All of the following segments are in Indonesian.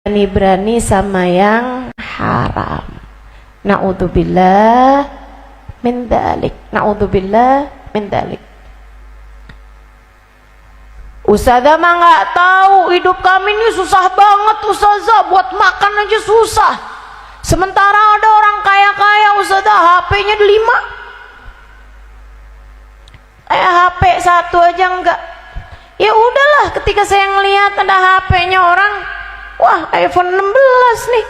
berani sama yang haram. Na'udzubillah min dzalik. Na'udzubillah min dzalik. Ustazah mah nggak tahu, hidup kami ini susah banget ustazah, buat makan aja susah. Sementara ada orang kaya-kaya ustazah, HP-nya 5. HP 1 aja enggak. Ya udahlah, ketika saya ngelihat ada HP-nya orang, wah iPhone 16 nih.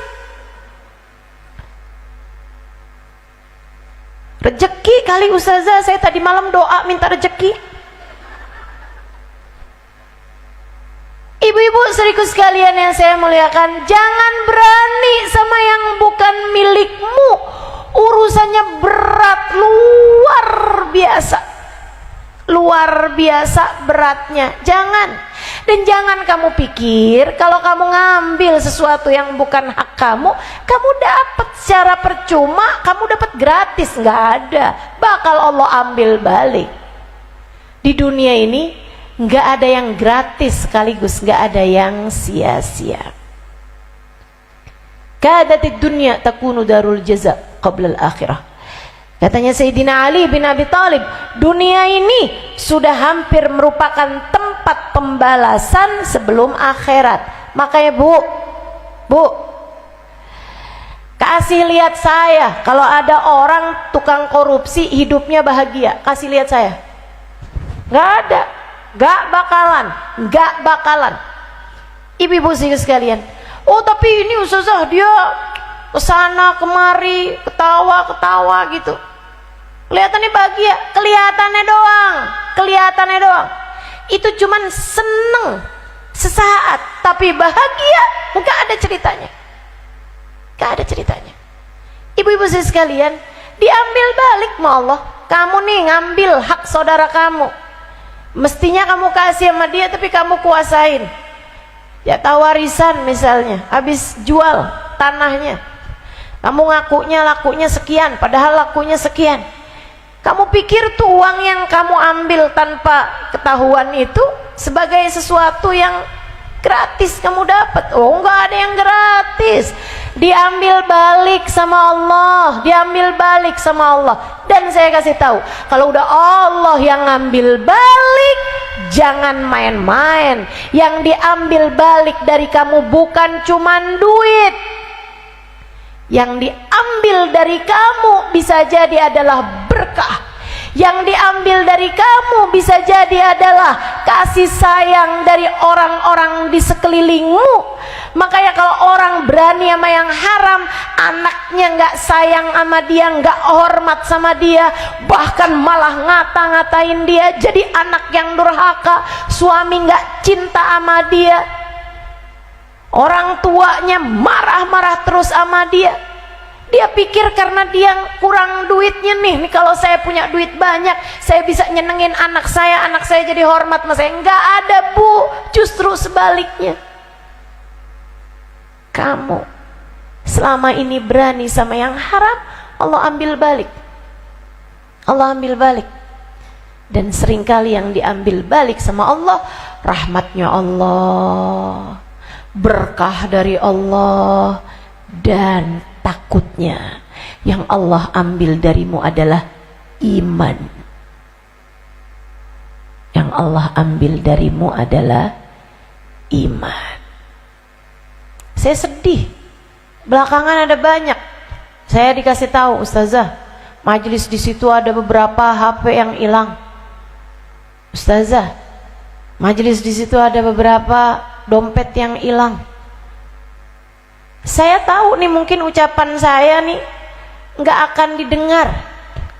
Rezeki kali ustazah, saya tadi malam doa minta rezeki. Ibu-ibu serius sekalian yang saya muliakan, jangan berani sama yang bukan milikmu. Urusannya berat, luar biasa. Luar biasa beratnya. Jangan. Dan jangan kamu pikir kalau kamu ngambil sesuatu yang bukan hak kamu, kamu dapat secara percuma, kamu dapat gratis. Nggak ada. Bakal Allah ambil balik. Di dunia ini nggak ada yang gratis, sekaligus nggak ada yang sia-sia. Kadatid dunya takunu darul jaza qabla al-akhirah. Katanya Sayyidina Ali bin Abi Thalib, dunia ini sudah hampir merupakan tempat pembalasan sebelum akhirat. Makanya bu, kasih lihat saya. Kalau ada orang tukang korupsi hidupnya bahagia, kasih lihat saya. Nggak ada. Gak bakalan. Ibu-ibu sekalian, oh tapi ini ustazah dia kesana kemari ketawa gitu, kelihatannya bahagia, kelihatannya doang. Itu cuman seneng sesaat, tapi bahagia gak ada ceritanya. Ibu-ibu sekalian, diambil balik sama Allah. Kamu nih ngambil hak saudara kamu, mestinya kamu kasih sama dia, tapi kamu kuasain. Ya tahu warisan misalnya, habis jual tanahnya, kamu lakunya sekian, padahal lakunya sekian. Kamu pikir tuh uang yang kamu ambil tanpa ketahuan itu sebagai sesuatu yang gratis kamu dapat? Oh, enggak ada yang gratis. Diambil balik sama Allah. Dan saya kasih tahu, kalau udah Allah yang ngambil balik, jangan main-main. Yang diambil balik dari kamu bukan cuman duit. Yang diambil dari kamu bisa jadi adalah berkah. Yang diambil dari kamu bisa jadi adalah kasih sayang dari orang-orang di sekelilingmu. Makanya kalau orang berani sama yang haram, anaknya nggak sayang sama dia, nggak hormat sama dia, bahkan malah ngata-ngatain dia, jadi anak yang durhaka. Suami nggak cinta sama dia, orang tuanya marah-marah terus sama dia. Dia pikir karena dia kurang duitnya nih kalau saya punya duit banyak, saya bisa nyenengin anak saya jadi hormat sama saya. Enggak ada bu, justru sebaliknya. Kamu selama ini berani sama yang haram, Allah ambil balik. Dan seringkali yang diambil balik sama Allah, rahmatnya Allah, berkah dari Allah, dan takutnya. Yang Allah ambil darimu adalah iman. Yang Allah ambil darimu adalah iman. Saya sedih, belakangan ada banyak, saya dikasih tahu ustazah, majelis di situ ada beberapa HP yang hilang. Ustazah, majelis di situ ada beberapa dompet yang hilang. Saya tahu nih mungkin ucapan saya nih nggak akan didengar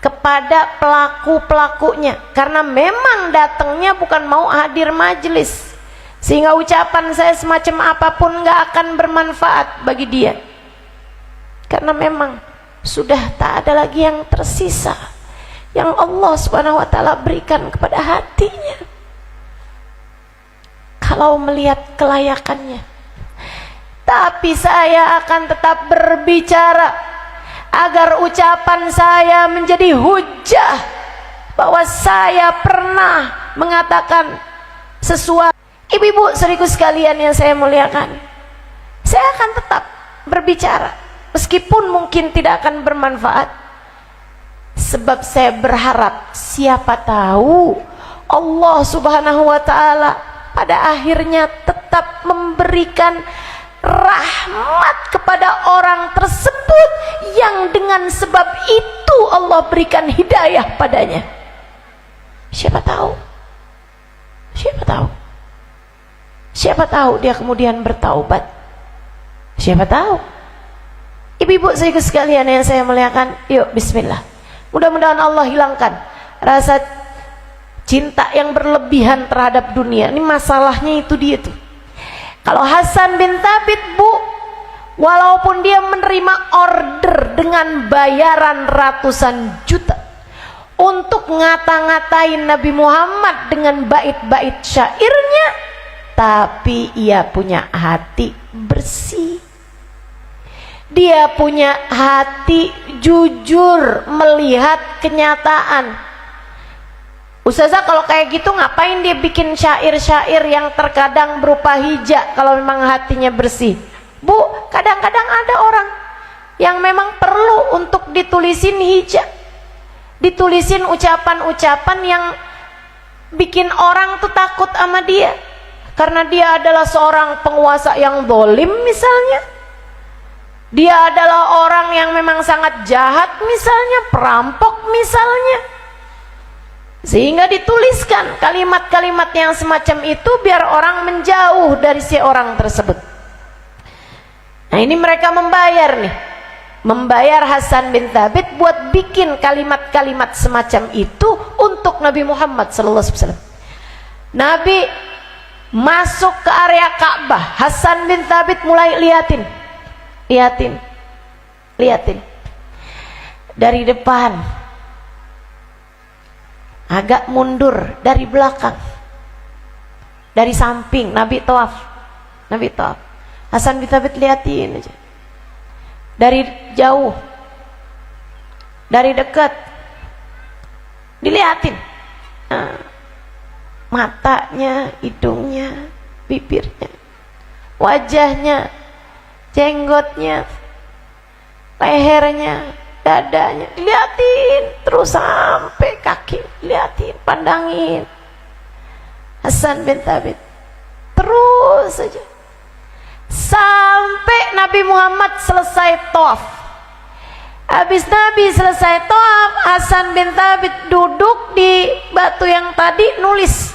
kepada pelaku-pelakunya, karena memang datangnya bukan mau hadir majelis, sehingga ucapan saya semacam apapun nggak akan bermanfaat bagi dia, karena memang sudah tak ada lagi yang tersisa yang Allah Subhanahu wa Ta'ala berikan kepada hatinya kalau melihat kelayakannya. Tapi saya akan tetap berbicara agar ucapan saya menjadi hujah bahwa saya pernah mengatakan sesuatu. Ibu-ibu serius sekalian yang saya muliakan, saya akan tetap berbicara meskipun mungkin tidak akan bermanfaat, sebab saya berharap siapa tahu Allah Subhanahu wa ta'ala pada akhirnya tetap memberikan rahmat kepada orang tersebut yang dengan sebab itu Allah berikan hidayah padanya. Siapa tahu, siapa tahu, siapa tahu dia kemudian bertaubat, siapa tahu. Ibu-ibu saya sekalian yang saya muliakan, yuk bismillah, mudah-mudahan Allah hilangkan rasa cinta yang berlebihan terhadap dunia. Ini masalahnya itu dia tuh. Kalau Hasan bin Thabit, Bu, walaupun dia menerima order dengan bayaran ratusan juta untuk ngata-ngatain Nabi Muhammad dengan bait-bait syairnya, tapi ia punya hati bersih. Dia punya hati jujur melihat kenyataan. Ustazah, kalau kayak gitu ngapain dia bikin syair-syair yang terkadang berupa hija kalau memang hatinya bersih? Bu, kadang-kadang ada orang yang memang perlu untuk ditulisin hija, ditulisin ucapan-ucapan yang bikin orang tuh takut sama dia, karena dia adalah seorang penguasa yang zalim misalnya, dia adalah orang yang memang sangat jahat misalnya, perampok misalnya, sehingga dituliskan kalimat-kalimat yang semacam itu biar orang menjauh dari si orang tersebut. Nah, ini mereka membayar nih, membayar Hasan bin Thabit buat bikin kalimat-kalimat semacam itu untuk Nabi Muhammad SAW. Nabi masuk ke area Ka'bah, Hasan bin Thabit mulai liatin dari depan, agak mundur dari belakang, dari samping. Nabi tawaf. Hasan bin Thabit liatin aja, dari jauh, dari dekat, diliatin. Nah, matanya, hidungnya, bibirnya, wajahnya, jenggotnya, lehernya, dadanya, diliatin terus sampai kaki, liatin, pandangin Hasan bin Thabit terus saja sampai Nabi Muhammad selesai tawaf. Habis Nabi selesai tawaf, Hasan bin Thabit duduk di batu yang tadi nulis.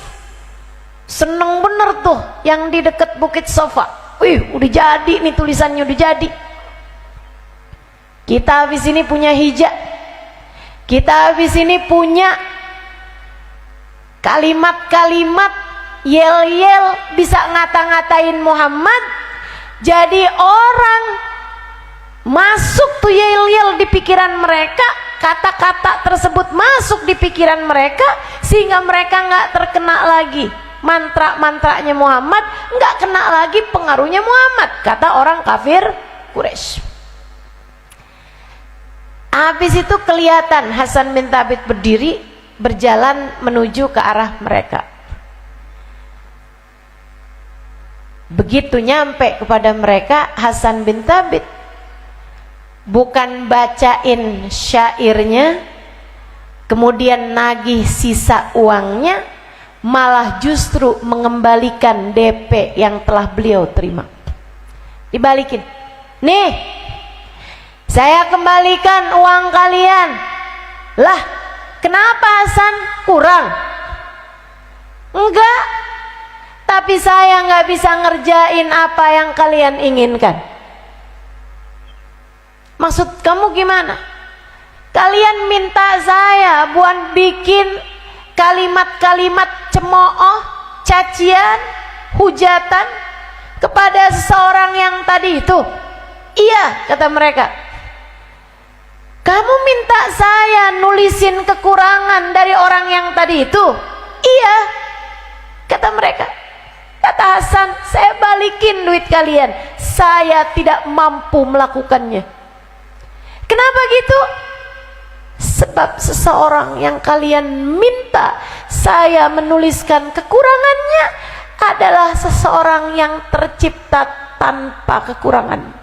Seneng bener tuh yang di dekat Bukit Sofa. Wih, udah jadi nih tulisannya, udah jadi. Kita habis ini punya hijab, kita habis ini punya kalimat-kalimat yel-yel bisa ngata-ngatain Muhammad. Jadi orang masuk tuh yel-yel di pikiran mereka, kata-kata tersebut masuk di pikiran mereka, sehingga mereka nggak terkena lagi mantra-mantranya Muhammad, nggak kena lagi pengaruhnya Muhammad, kata orang kafir Quraisy. Habis itu kelihatan Hasan bin Thabit berdiri berjalan menuju ke arah mereka. Begitu nyampe kepada mereka, Hasan bin Thabit bukan bacain syairnya kemudian nagih sisa uangnya, malah justru mengembalikan DP yang telah beliau terima. Dibalikin, nih saya kembalikan uang kalian. Lah, kenapa Hasan kurang? Enggak, tapi saya nggak bisa ngerjain apa yang kalian inginkan. Maksud kamu gimana? Kalian minta saya buat bikin kalimat-kalimat cemooh, cacian, hujatan kepada seseorang yang tadi itu? Iya, kata mereka. Kamu minta saya nulisin kekurangan dari orang yang tadi itu? Iya, kata mereka. Kata Hasan, saya balikin duit kalian, saya tidak mampu melakukannya. Kenapa gitu? Sebab seseorang yang kalian minta saya menuliskan kekurangannya adalah seseorang yang tercipta tanpa kekurangan.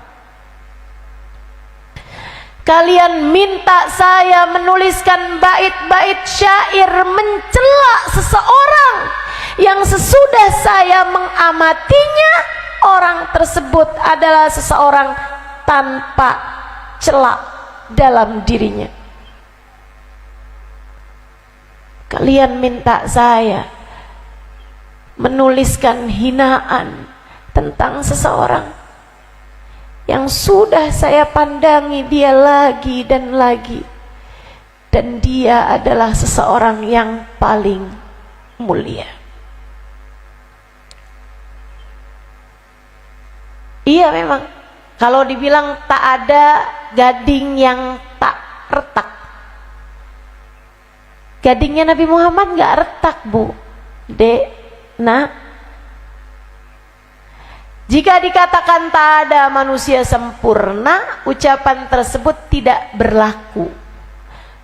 Kalian minta saya menuliskan bait-bait syair mencela seseorang yang sesudah saya mengamatinya, orang tersebut adalah seseorang tanpa celah dalam dirinya. Kalian minta saya menuliskan hinaan tentang seseorang yang sudah saya pandangi dia lagi dan lagi, dan dia adalah seseorang yang paling mulia. Iya, memang kalau dibilang tak ada gading yang tak retak, gadingnya Nabi Muhammad nggak retak, Bu, Dek, Nak. Jika dikatakan tak ada manusia sempurna, ucapan tersebut tidak berlaku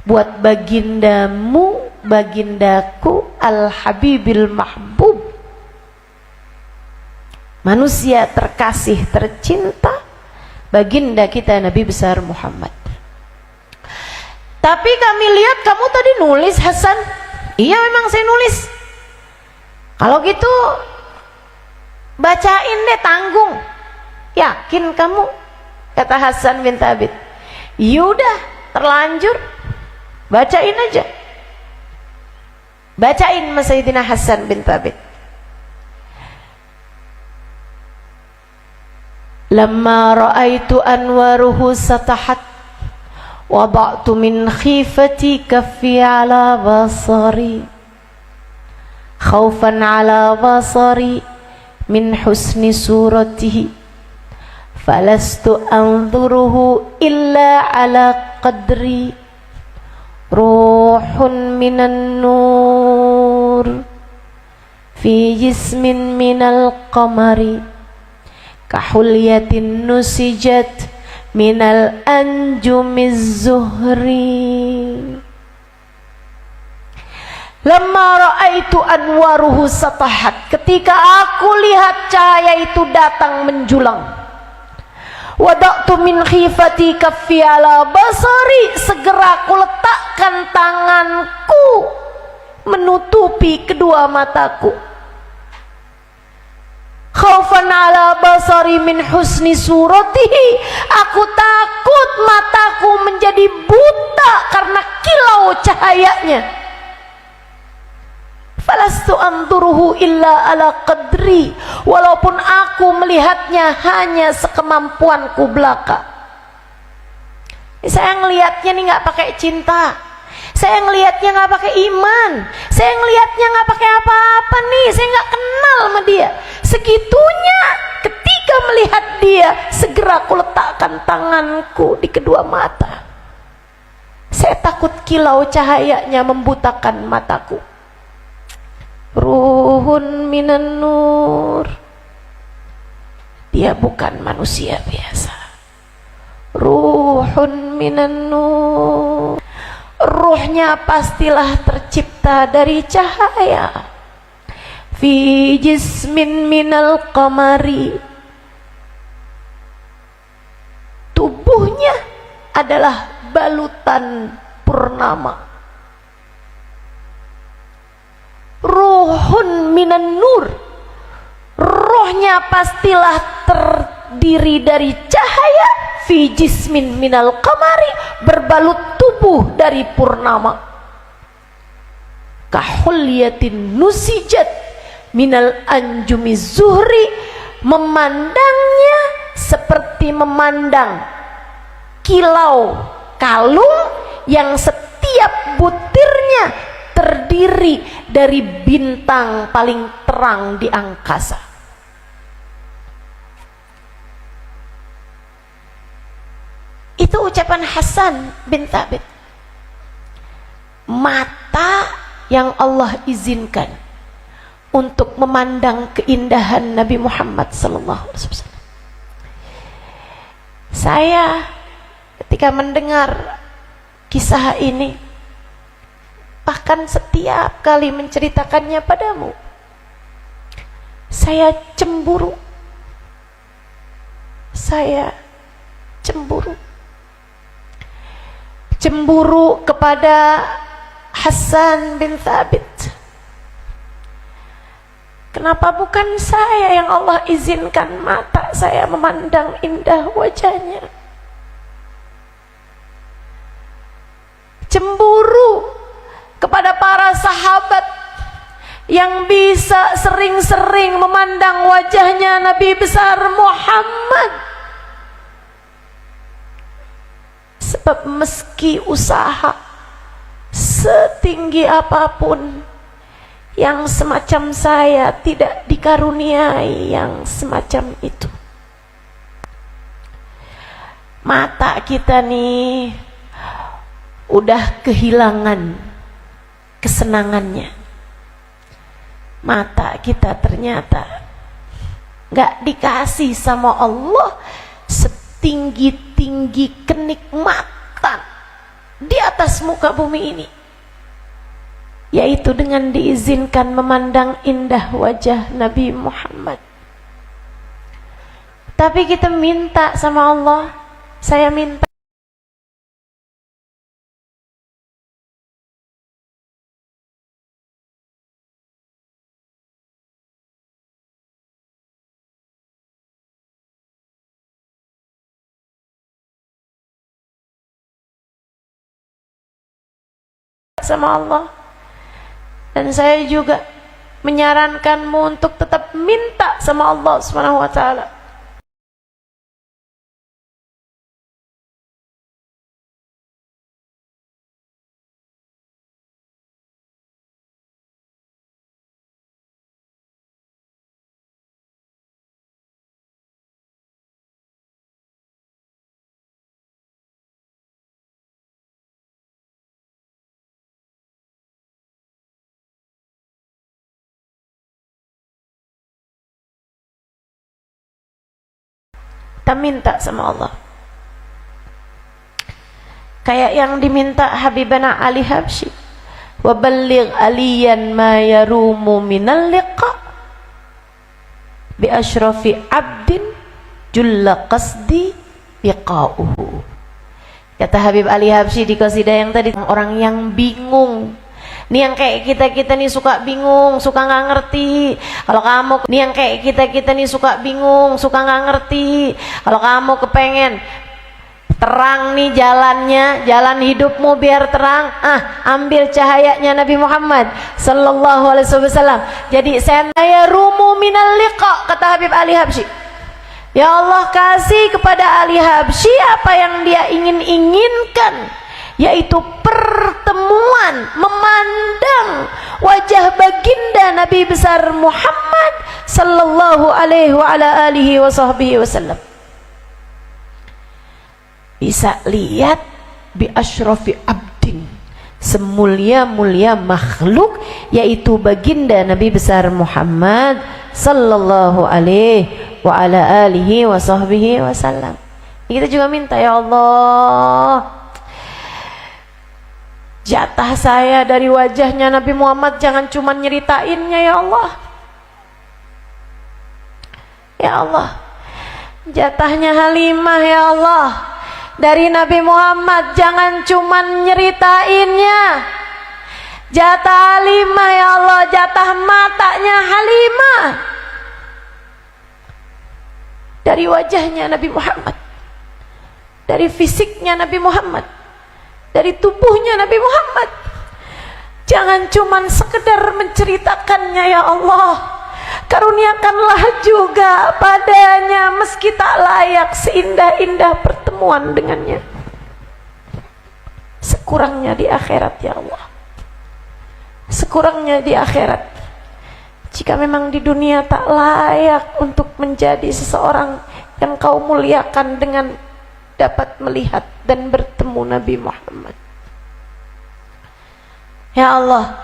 buat bagindamu, bagindaku, Al-Habibil Mahbub, manusia terkasih tercinta, baginda kita Nabi besar Muhammad. Tapi kami lihat kamu tadi nulis, Hasan. Iya, memang saya nulis. Kalau gitu bacain deh, tanggung. Yakin kamu? Kata Hasan bin Thabit. Yaudah, terlanjur, bacain aja. Bacain Mas Sayyidina Hasan bin Thabit. Lamma ra'aitu anwaruhu satahat, wada'tu min khifati kaffi ala basari, khawfan ala basari min husni suratihi, falastu anzuruhu illa ala qadri ruhun minan nur fi jismin minal qamari kahulyatin nusijat minal anjumiz zuhri. Lamma ra'aitu anwaruhu satahat, ketika aku lihat cahaya itu datang menjulang, wada'tu min khifati kaffi ala basari, segera aku letakkan tanganku menutupi kedua mataku, khaufan ala basari min husni suratihi, aku takut mataku menjadi buta karena kilau cahayanya. Falastu anturuhu illa ala qadri, walaupun aku melihatnya hanya sekemampuanku belaka. Saya ngelihatnya nih nggak pakai cinta, saya ngelihatnya nggak pakai iman, saya ngelihatnya nggak pakai apa-apa nih, saya nggak kenal sama dia. Segitunya ketika melihat dia, segera aku letakkan tanganku di kedua mata. Saya takut kilau cahayanya membutakan mataku. Ruhun minan nur, dia bukan manusia biasa. Ruhun minan nur, ruhnya pastilah tercipta dari cahaya. Fi jismin minal qamari, tubuhnya adalah balutan purnama. Ruhun minan nur, rohnya pastilah terdiri dari cahaya. Fi jismin minal qamari, berbalut tubuh dari purnama. Kahulyatin nusijat minal anjumi zuhri, memandangnya seperti memandang kilau kalung yang setiap butirnya terdiri dari bintang paling terang di angkasa. Itu ucapan Hasan bin Thabit. Mata yang Allah izinkan untuk memandang keindahan Nabi Muhammad SAW. Saya ketika mendengar kisah ini, bahkan setiap kali menceritakannya padamu, saya cemburu. saya cemburu. Cemburu kepada Hassan bin Thabit. Kenapa bukan saya yang Allah izinkan mata saya memandang indah wajahnya? Cemburu kepada para sahabat yang bisa sering-sering memandang wajahnya Nabi besar Muhammad. Sebab meski usaha setinggi apapun, yang semacam saya tidak dikaruniai yang semacam itu. Mata kita nih udah kehilangan kesenangannya. Mata kita ternyata gak dikasih sama Allah setinggi-tinggi kenikmatan di atas muka bumi ini, yaitu dengan diizinkan memandang indah wajah Nabi Muhammad. Tapi kita minta sama Allah, saya minta sama Allah. Dan saya juga menyarankanmu untuk tetap minta sama Allah Subhanahu wa taala. Kita minta sama Allah kayak yang diminta Habibana Ali Habsyi, wa balligh aliyan ma yarumu minal liqa bi ashrafi abdin julla qasdi biqa'uhu. Kata Habib Ali Habsyi di qasidah yang tadi, orang yang bingung nih, yang kayak kita nih suka bingung, suka nggak ngerti. Kalau kamu nih yang kayak kita nih suka bingung, suka nggak ngerti. Kalau kamu kepengen terang nih jalannya, jalan hidupmu biar terang, ambil cahayanya Nabi Muhammad sallallahu alaihi wasallam. Jadi saya rumu minal liqa, kata Habib Ali Habsyi. Ya Allah, kasih kepada Ali Habsyi apa yang dia inginkan, yaitu pertemuan, memandang wajah baginda Nabi besar Muhammad sallallahu alaihi wa ala alihi wa sahbihi wasallam. Bisa lihat bi asyrafi abdin, semulia-mulia makhluk, yaitu baginda Nabi besar Muhammad sallallahu alaihi wa ala alihi wa sahbihi wasallam. Kita juga minta, ya Allah, jatah saya dari wajahnya Nabi Muhammad jangan cuma nyeritainnya, ya Allah. Ya Allah, jatahnya Halimah, ya Allah, dari Nabi Muhammad jangan cuma nyeritainnya. Jatah Halimah, ya Allah, jatah matanya Halimah dari wajahnya Nabi Muhammad, dari fisiknya Nabi Muhammad, dari tubuhnya Nabi Muhammad. Jangan cuman sekedar menceritakannya, ya Allah, karuniakanlah juga padanya meski tak layak seindah-indah pertemuan dengannya, sekurangnya di akhirat, ya Allah, sekurangnya di akhirat. Jika memang di dunia tak layak untuk menjadi seseorang yang kau muliakan dengan dapat melihat dan bertemu Nabi Muhammad, ya Allah,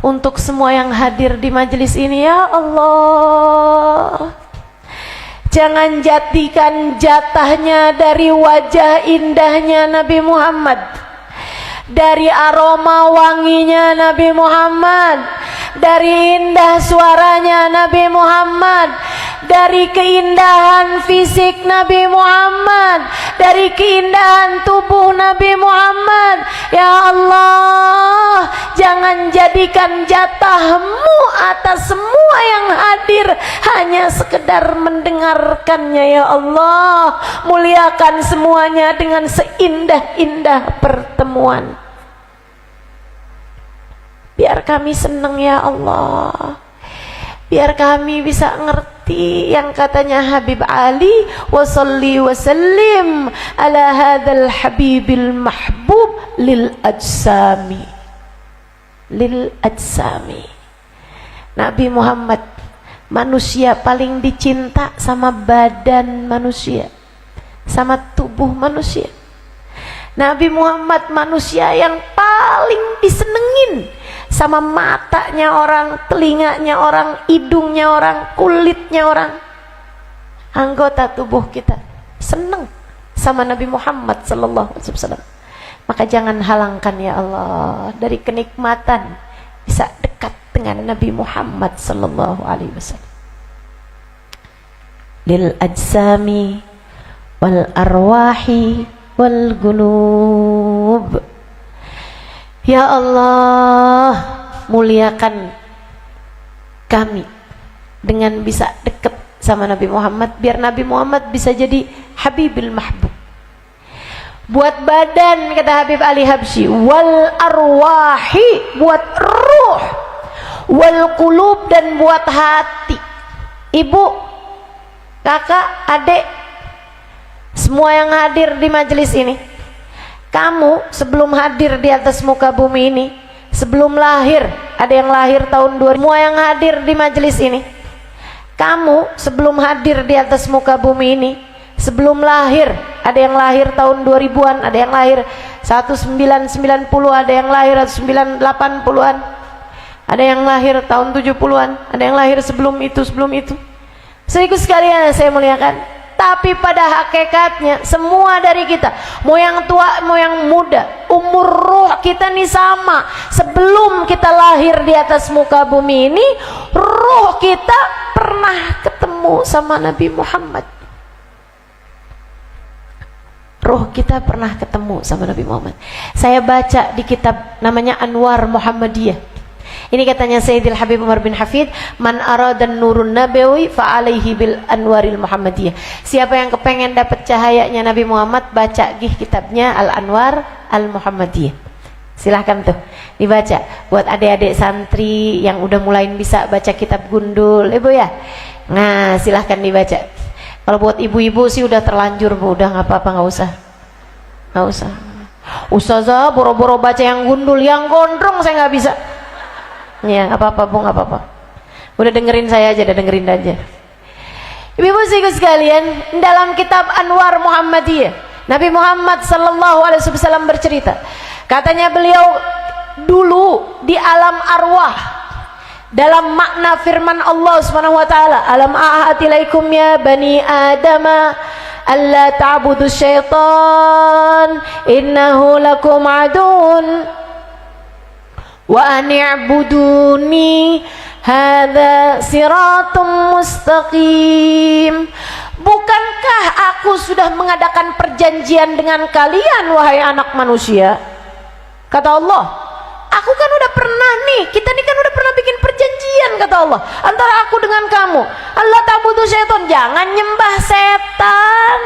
untuk semua yang hadir di majelis ini, ya Allah, jangan jadikan jatahnya dari wajah indahnya Nabi Muhammad, dari aroma wanginya Nabi Muhammad, dari indah suaranya Nabi Muhammad, dari keindahan fisik Nabi Muhammad, dari keindahan tubuh Nabi Muhammad. Ya Allah, jangan jadikan jatahmu atas semua yang hadir hanya sekedar mendengarkannya. Ya Allah, muliakan semuanya dengan seindah-indah pertemuan. Biar kami senang ya Allah, biar kami bisa ngerti yang katanya Habib Ali, wasalli wasallim ala hadzal habibil mahbub lil ajsami, lil ajsami. Nabi Muhammad manusia paling dicinta sama badan manusia, sama tubuh manusia. Nabi Muhammad manusia yang paling disenengin sama matanya orang, telinganya orang, hidungnya orang, kulitnya orang. Anggota tubuh kita seneng sama Nabi Muhammad sallallahu alaihi wasallam. Maka jangan halangkan ya Allah dari kenikmatan bisa dekat dengan Nabi Muhammad sallallahu alaihi wasallam. Lil ajsami wal arwahi wal qulub. Ya Allah, muliakan kami dengan bisa dekat sama Nabi Muhammad, biar Nabi Muhammad bisa jadi Habibil Mahbub. Buat badan, kata Habib Ali Habsyi, wal arwahi, buat ruh, wal qulub, dan buat hati. Ibu, kakak, adik, semua yang hadir di majelis ini, kamu sebelum hadir di atas muka bumi ini, sebelum lahir, ada yang lahir tahun 2000, semua yang hadir di majelis ini, kamu sebelum hadir di atas muka bumi ini, sebelum lahir, ada yang lahir tahun 2000-an, ada yang lahir 1990, ada yang lahir 1980-an, ada yang lahir tahun 70-an, ada yang lahir sebelum itu. Saudaraku sekalian saya muliakan, tapi pada hakikatnya semua dari kita, mau yang tua mau yang muda, umur ruh kita nih sama. Sebelum kita lahir di atas muka bumi ini, ruh kita pernah ketemu sama Nabi Muhammad. Ruh kita pernah ketemu sama Nabi Muhammad. Saya baca di kitab namanya Anwar Muhammadiyah. Ini katanya Sayyidil Habib Umar bin Hafid, man aradan nurun nabawi fa alaihi bil anwaril muhammadiyah. Siapa yang kepengen dapat cahayanya Nabi Muhammad, baca gih kitabnya Al Anwar Al Muhammadiyah. Silahkan tuh dibaca buat adik-adik santri yang udah mulai bisa baca kitab gundul, ibu ya. Nah, silahkan dibaca. Kalau buat ibu-ibu sih udah terlanjur, bu, udah nggak apa-apa, nggak usah. Ustazah boro-boro baca yang gundul, yang gondrong saya nggak bisa. Ya, apa-apa bu, nggak apa-apa. Udah dengerin saya aja, Ibu-ibu sekalian, dalam kitab Anwar Muhammadiyah, Nabi Muhammad sallallahu alaihi wasallam bercerita, katanya beliau dulu di alam arwah, dalam makna firman Allah Subhanahu wa taala, alam a'had ilaikum ya bani adama alla ta'budu syaitan innahu lakum adun wa ani'buduni hadza siratum mustaqim. Bukankah aku sudah mengadakan perjanjian dengan kalian wahai anak manusia? Kata Allah, aku kan udah pernah nih, kita nih kan udah pernah bikin perjanjian, kata Allah, antara aku dengan kamu. Allah ta'budu syaitan, jangan nyembah setan.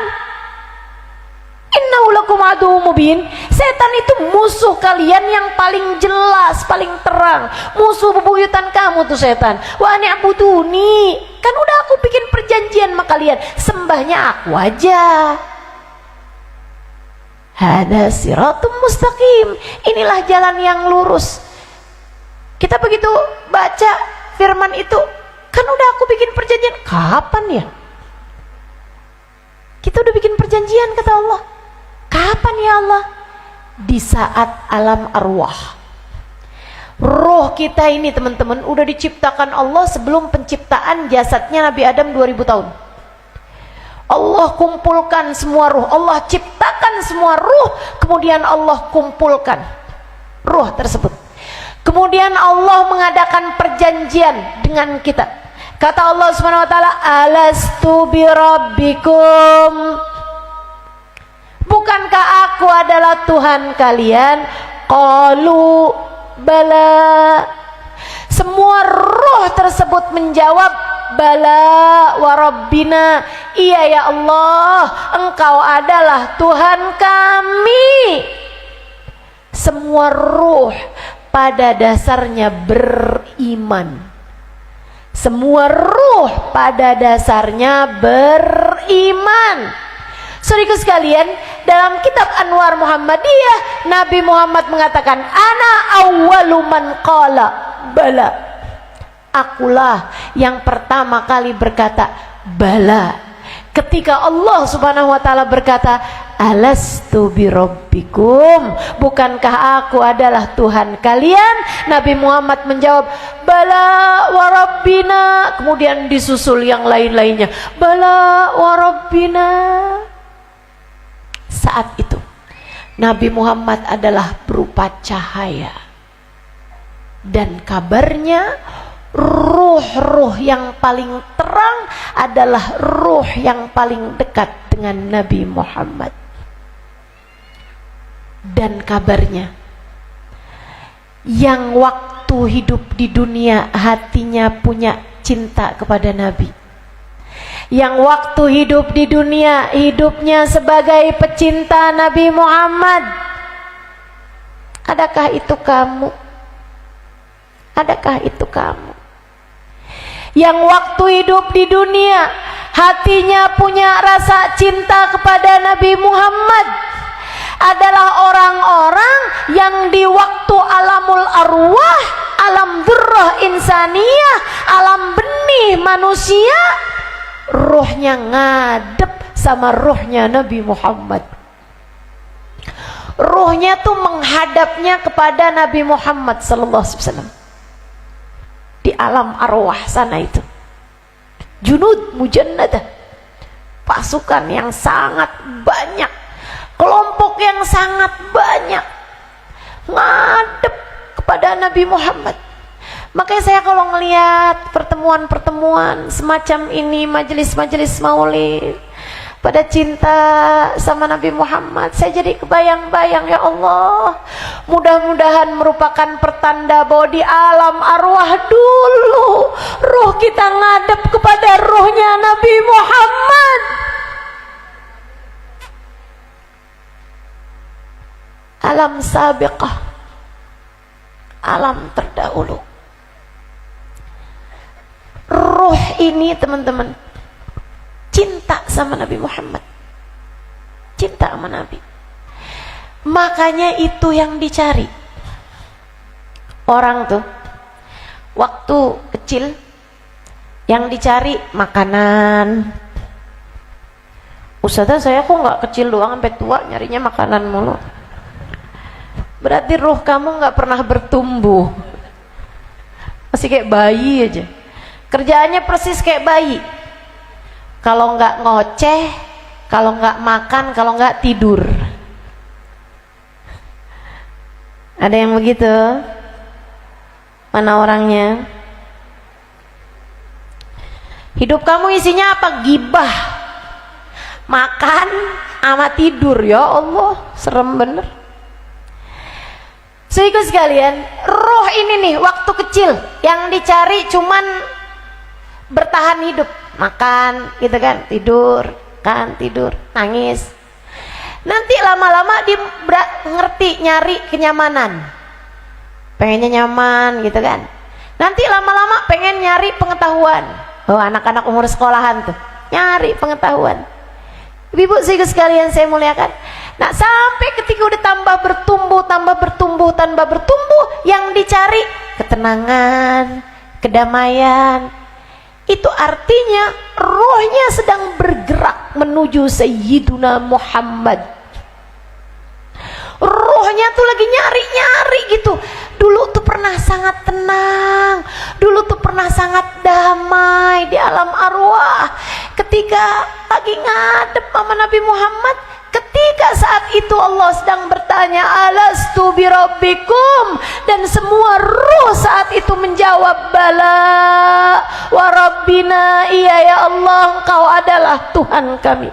Innahu lakum aduwwum mubin. Setan itu musuh kalian yang paling jelas, paling terang. Musuh bebuyutan kamu tuh setan. Wa ani'buduni, kan udah aku bikin perjanjian sama kalian, sembahnya aku aja. Hada siratum mustaqim, inilah jalan yang lurus. Kita begitu baca firman itu, kan udah aku bikin perjanjian. Kapan ya? Kita udah bikin perjanjian, kata Allah. Kapan ya Allah? Di saat alam arwah. Roh kita ini teman-teman udah diciptakan Allah sebelum penciptaan jasadnya Nabi Adam 2000 tahun. Allah kumpulkan semua ruh, Allah ciptakan semua ruh, kemudian Allah kumpulkan ruh tersebut. Kemudian Allah mengadakan perjanjian dengan kita. Kata Allah Subhanahu wa taala, alastu birabbikum, bukankah aku adalah Tuhan kalian? Qalu bala. Semua roh tersebut menjawab, bala wa rabbina, iya ya Allah, engkau adalah Tuhan kami. Semua roh pada dasarnya beriman. Semua ruh pada dasarnya beriman. Saudaraku sekalian, dalam kitab Anwar Muhammadiyah, Nabi Muhammad mengatakan, ana awwalu man qala bala. Akulah yang pertama kali berkata bala. Ketika Allah Subhanahu wa taala berkata, alastu birabbikum, bukankah aku adalah Tuhan kalian? Nabi Muhammad menjawab, bala wa rabbina. Kemudian disusul yang lain-lainnya, bala wa rabbina. Saat itu Nabi Muhammad adalah berupa cahaya, dan kabarnya ruh-ruh yang paling terang adalah ruh yang paling dekat dengan Nabi Muhammad. Dan kabarnya yang waktu hidup di dunia hatinya punya cinta kepada Nabi, yang waktu hidup di dunia hidupnya sebagai pecinta Nabi Muhammad. Adakah itu kamu? Adakah itu kamu? Yang waktu hidup di dunia hatinya punya rasa cinta kepada Nabi Muhammad adalah orang-orang yang di waktu alamul arwah, alam dzurrah insaniyah, alam benih manusia, ruhnya ngadep sama ruhnya Nabi Muhammad. Ruhnya tuh menghadapnya kepada Nabi Muhammad sallallahu alaihi wasallam di alam arwah sana. Itu junud mujannadah, pasukan yang sangat banyak, kelompok yang sangat banyak ngadep kepada Nabi Muhammad. Makanya saya kalau ngelihat pertemuan-pertemuan semacam ini, majelis-majelis maulid pada cinta sama Nabi Muhammad, saya jadi kebayang-bayang, ya Allah, mudah-mudahan merupakan pertanda bahwa di alam arwah dulu ruh kita ngadep kepada ruhnya Nabi Muhammad. Alam sabiqah, alam terdahulu. Ruh ini teman-teman cinta sama Nabi Muhammad, cinta sama Nabi. Makanya itu yang dicari orang tuh waktu kecil, yang dicari makanan. Ustazah, saya kok nggak kecil doang sampai tua nyarinya makanan mulu. Berarti ruh kamu nggak pernah bertumbuh, masih kayak bayi aja. Kerjaannya persis kayak bayi. Kalau nggak ngoceh, kalau nggak makan, kalau nggak tidur. Ada yang begitu? Mana orangnya? Hidup kamu isinya apa? Gibah, makan, sama tidur. Ya Allah, serem bener. Saudaraku sekalian, roh ini nih waktu kecil yang dicari cuman bertahan hidup, makan gitu kan, tidur, nangis. Nanti lama-lama dia ngerti nyari kenyamanan, pengennya nyaman gitu kan. Nanti lama-lama pengen nyari pengetahuan. Oh, anak-anak umur sekolahan tuh nyari pengetahuan. Ibu-ibu sekalian saya muliakan, nah sampai ketika udah tambah bertumbuh, yang dicari ketenangan, kedamaian. Itu artinya rohnya sedang bergerak menuju Sayyiduna Muhammad. Rohnya tuh lagi nyari-nyari gitu. Dulu tuh pernah sangat tenang, dulu tuh pernah sangat damai di alam arwah. Ketika lagi ngadep sama Nabi Muhammad, ketika saat itu Allah sedang bertanya, alastu birabbikum, dan semua ruh saat itu itu menjawab, bala wa rabbina, iya ya Allah, engkau adalah Tuhan kami.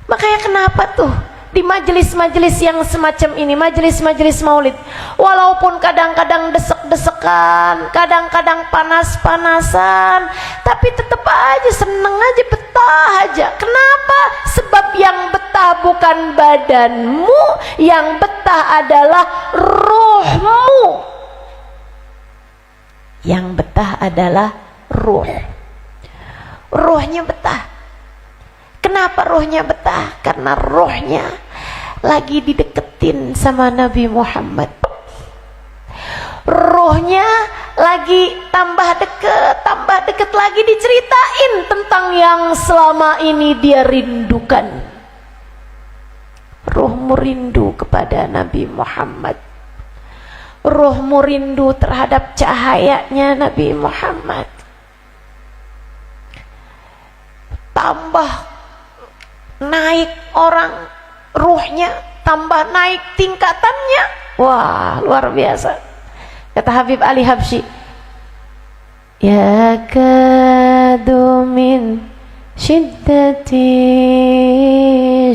Makanya kenapa tuh di majelis-majelis yang semacam ini, majelis-majelis maulid, walaupun kadang-kadang desek-desekan, kadang-kadang panas-panasan, tapi tetap aja seneng aja, betah aja. Kenapa? Sebab yang betah bukan badanmu, yang betah adalah ruhmu. Yang betah adalah ruhnya betah. Kenapa rohnya betah? Karena rohnya lagi dideketin sama Nabi Muhammad. Rohnya lagi tambah deket lagi, diceritain tentang yang selama ini dia rindukan. Rohmu rindu kepada Nabi Muhammad. Rohmu rindu terhadap cahayanya Nabi Muhammad. Tambah naik orang ruhnya, tambah naik tingkatannya. Wah, luar biasa. Kata Habib Ali Habsyi, ya kadu min syiddati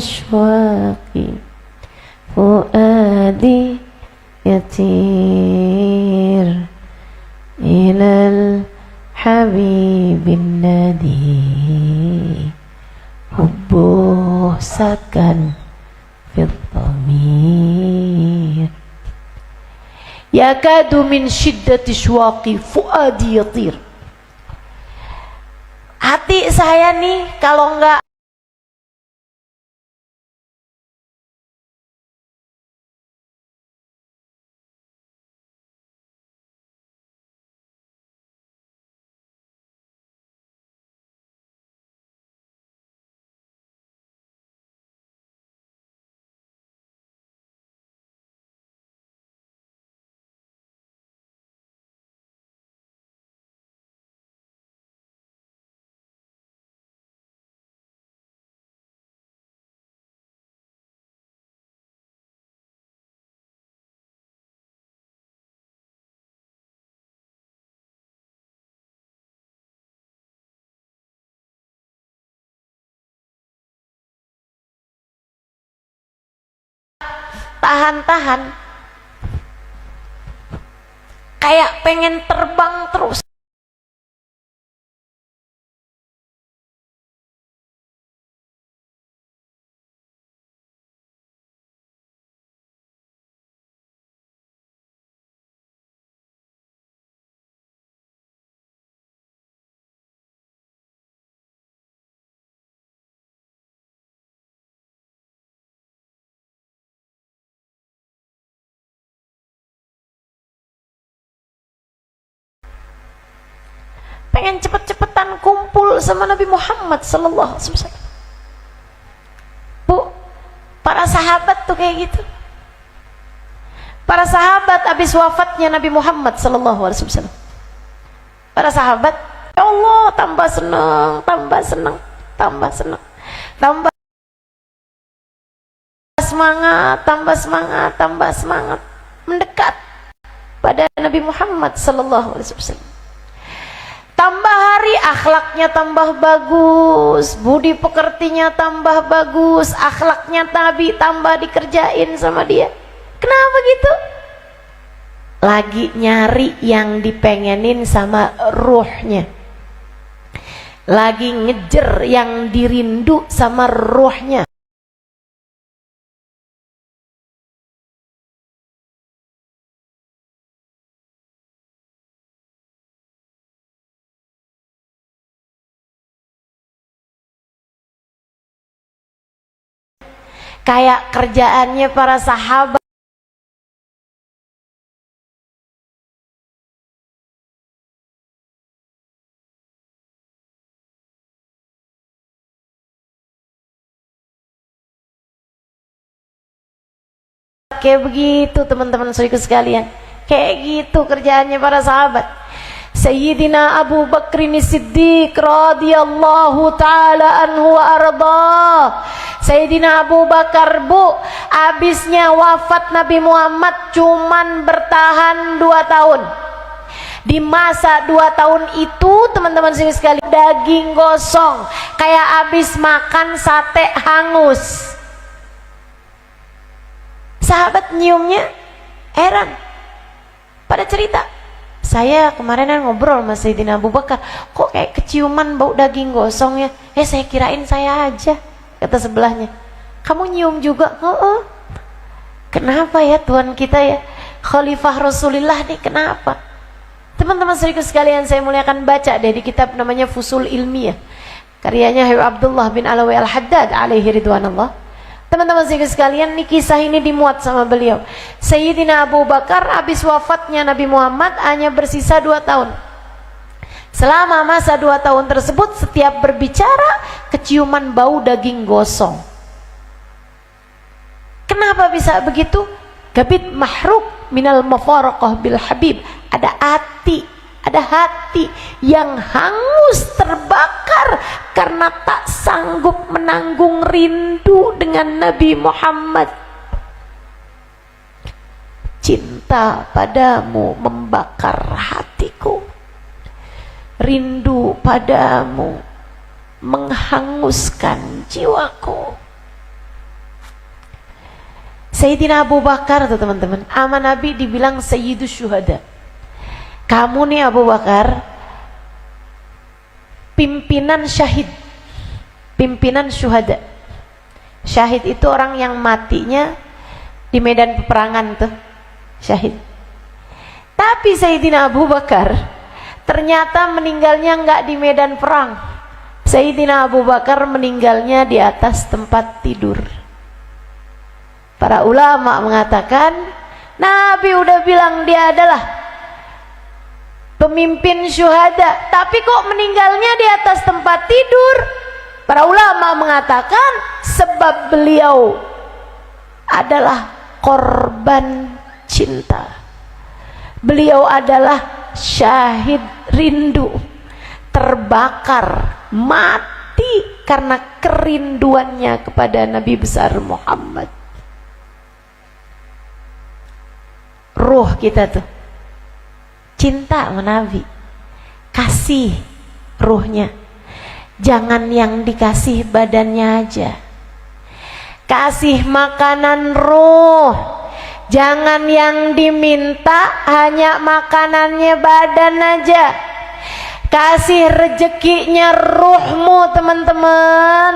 syawqi fuadi yatir ilal habibin nadi hubbuh sakan fil dhamir. Yakadu min syiddati syawqi fuadi yatir. Hati saya nih kalau enggak tahan-tahan, kayak pengen terbang terus. Pengen cepet-cepetan kumpul sama Nabi Muhammad sallallahu alaihi wasallam. Bu, para sahabat tuh kayak gitu. Para sahabat habis wafatnya Nabi Muhammad sallallahu alaihi wasallam, para sahabat, ya Allah, tambah senang, tambah senang, tambah senang, tambah semangat, tambah semangat, tambah semangat, mendekat pada Nabi Muhammad sallallahu alaihi wasallam. Tambah hari akhlaknya tambah bagus, budi pekertinya tambah bagus, akhlaknya Nabi tambah dikerjain sama dia. Kenapa gitu? Lagi nyari yang dipengenin sama ruhnya, lagi ngejer yang dirindu sama ruhnya. Kayak kerjaannya para sahabat. Kayak begitu teman-teman saudaraku sekalian. Kayak gitu kerjaannya para sahabat. Sayyidina Abu Bakrin Siddiq radhiyallahu ta'ala anhu wa arda, Sayyidina Abu Bakar, Bu, habisnya wafat Nabi Muhammad cuman bertahan 2 tahun. Di masa 2 tahun itu, teman-teman sekali, daging gosong kayak habis makan sate hangus. Sahabat nyiumnya heran, pada cerita, saya kemarin ngobrol sama Sayyidina Abu Bakar, kok kayak keciuman bau daging gosong ya? Saya kirain saya aja, kata sebelahnya. Kamu nyium juga? Oh. Kenapa ya Tuhan kita ya, Khalifah Rasulullah nih, kenapa? Teman-teman saudaraku sekalian, saya muliakan, baca deh di kitab namanya Fusul Ilmiah, karyanya Habib Abdullah bin Alawi Al-Haddad alaihi ridwanullah. Teman-teman sekalian, nih kisah ini dimuat sama beliau. Sayyidina Abu Bakar habis wafatnya Nabi Muhammad hanya bersisa 2 tahun. Selama masa 2 tahun tersebut, setiap berbicara keciuman bau daging gosong. Kenapa bisa begitu? Gabit mahruk minal mafaraqah bil habib. Ada hati yang hangus terbakar karena tak sanggup menanggung rindu dengan Nabi Muhammad. Cinta padamu membakar hatiku, rindu padamu menghanguskan jiwaku. Sayyidina Abu Bakar tuh teman-teman, sama Nabi dibilang Sayyidus Syuhada. Kamu nih Abu Bakar, pimpinan syahid, pimpinan syuhada. Syahid itu orang yang matinya di medan peperangan tuh, syahid. Tapi Sayyidina Abu Bakar ternyata meninggalnya enggak di medan perang. Sayyidina Abu Bakar meninggalnya di atas tempat tidur. Para ulama mengatakan Nabi udah bilang dia adalah pemimpin syuhada, tapi kok meninggalnya di atas tempat tidur? Para ulama mengatakan sebab beliau adalah korban cinta. Beliau adalah syahid rindu, terbakar, mati karena kerinduannya kepada Nabi besar Muhammad. Ruh kita tuh cinta sama Nabi, kasih ruhnya. Jangan yang dikasih badannya aja, kasih makanan ruh. Jangan yang diminta hanya makanannya badan aja. Kasih rezekinya ruhmu teman-teman.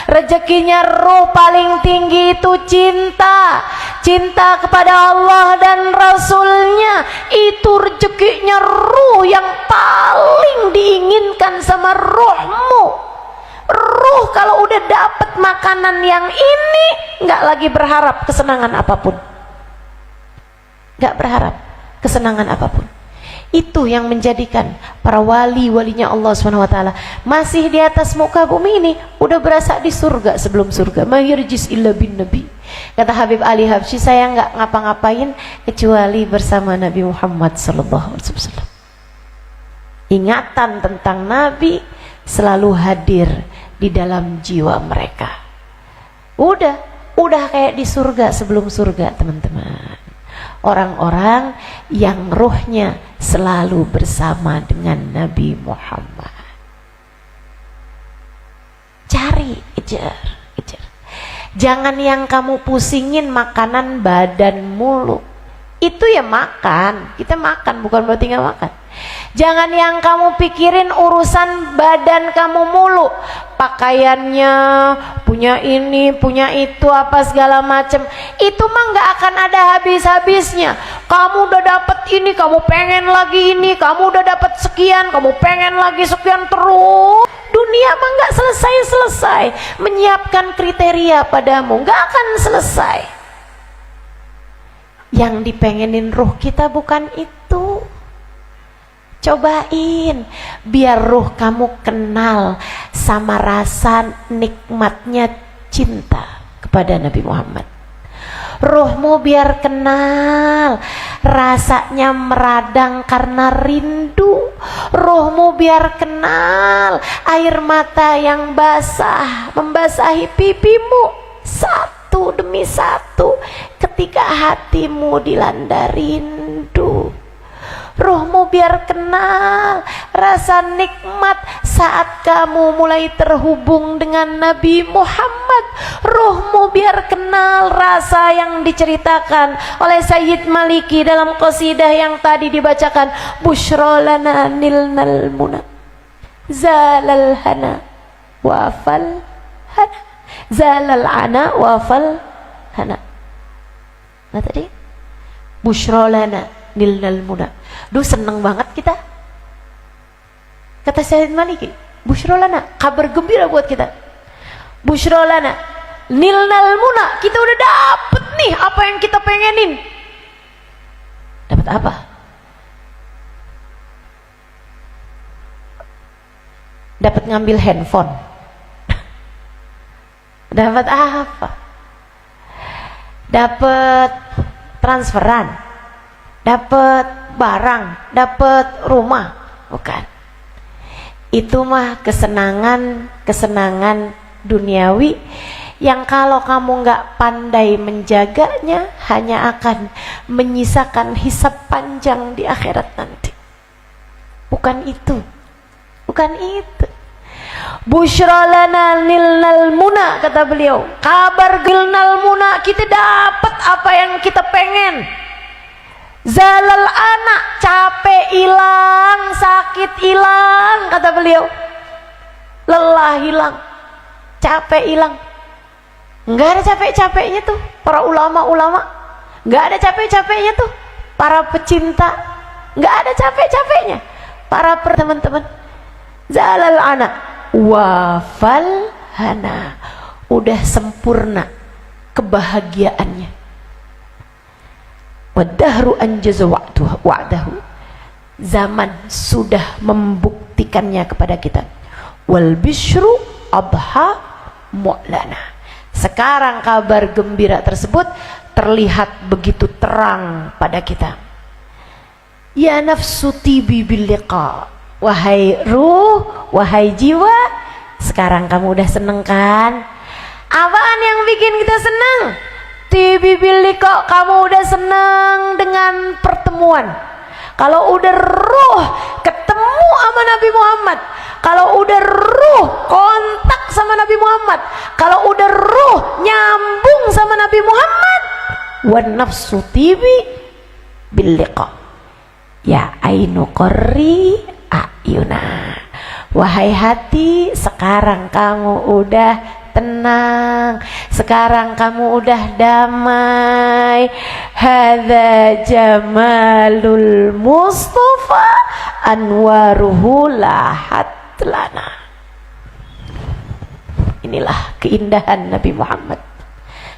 Rezekinya ruh paling tinggi itu cinta. Cinta kepada Allah dan Rasulnya. Itu rezekinya ruh yang paling diinginkan sama ruhmu. Ruh kalau udah dapat makanan yang ini, nggak lagi berharap kesenangan apapun. Nggak berharap kesenangan apapun. Itu yang menjadikan para wali-walinya Allah SWT masih di atas muka bumi ini udah berasa di surga sebelum surga. Mayarjis illa bin nabi. Kata Habib Ali Habsyi, saya nggak ngapa-ngapain kecuali bersama Nabi Muhammad SAW. Ingatan tentang Nabi selalu hadir di dalam jiwa mereka. Udah kayak di surga sebelum surga teman-teman. Orang-orang yang ruhnya selalu bersama dengan Nabi Muhammad. Cari, kejar. Jangan yang kamu pusingin makanan badan mulu. Itu ya makan, kita makan bukan berarti nggak makan. Jangan yang kamu pikirin urusan badan kamu mulu, pakaiannya, punya ini, punya itu, apa segala macem. Itu mah nggak akan ada habis-habisnya. Kamu udah dapet ini, kamu pengen lagi ini, kamu udah dapet sekian, kamu pengen lagi sekian terus. Dunia mah nggak selesai-selesai menyiapkan kriteria padamu, nggak akan selesai. Yang dipengenin ruh kita bukan itu. Cobain biar ruh kamu kenal sama rasa nikmatnya cinta kepada Nabi Muhammad. Ruhmu biar kenal rasanya meradang karena rindu. Ruhmu biar kenal air mata yang basah membasahi pipimu satu demi satu ketika hatimu dilanda rindu. Ruhmu biar kenal rasa nikmat saat kamu mulai terhubung dengan Nabi Muhammad. Ruhmu biar kenal rasa yang diceritakan oleh Sayyid Maliki dalam qasidah yang tadi dibacakan. Bushra lana nilnal muna zalal hana wafal hana zalal ana wafal hana. Nah tadi bushra lana nilnal muna. Duh seneng banget kita. Kata Sayyid Maliki, bushra lana, kabar gembira buat kita. Bushra lana nilnal muna, kita udah dapet nih apa yang kita pengenin. Dapat apa? Dapat ngambil handphone. Dapat apa? Dapat transferan, dapat barang, dapat rumah. Bukan. Itu mah kesenangan duniawi yang kalau kamu nggak pandai menjaganya hanya akan menyisakan hisab panjang di akhirat nanti. Bukan itu. Bukan itu. Bushra lana nilnal muna, kata beliau. Kabar gilnal muna, kita dapat apa yang kita pengen. Zalal anak, capek hilang, sakit hilang, kata beliau. Lelah hilang, capek hilang. Enggak ada capek-capeknya tuh para ulama-ulama. Enggak ada capek-capeknya tuh para pecinta. Enggak ada capek-capeknya para teman-teman. Zalal anak wafal hana, udah sempurna kebahagiaannya. Wadahru anjaza wa'dahu, zaman sudah membuktikannya kepada kita. Wal bishru abha mu'lana, sekarang kabar gembira tersebut terlihat begitu terang pada kita. Ya nafsu tibi bil liqa, wahai ruh, wahai jiwa, sekarang kamu udah seneng kan? Apaan yang bikin kita seneng? Tibi bil liqa, kamu udah seneng dengan pertemuan. Kalau udah ruh ketemu sama Nabi Muhammad, kalau udah ruh kontak sama Nabi Muhammad, kalau udah ruh nyambung sama Nabi Muhammad, wan nafsu tibi bil liqa, ya ainu qarri ayuna, wahai hati, sekarang kamu udah tenang, sekarang kamu udah damai. Hadza jamalul Mustafa anwaruhu lahat lana. Inilah keindahan Nabi Muhammad.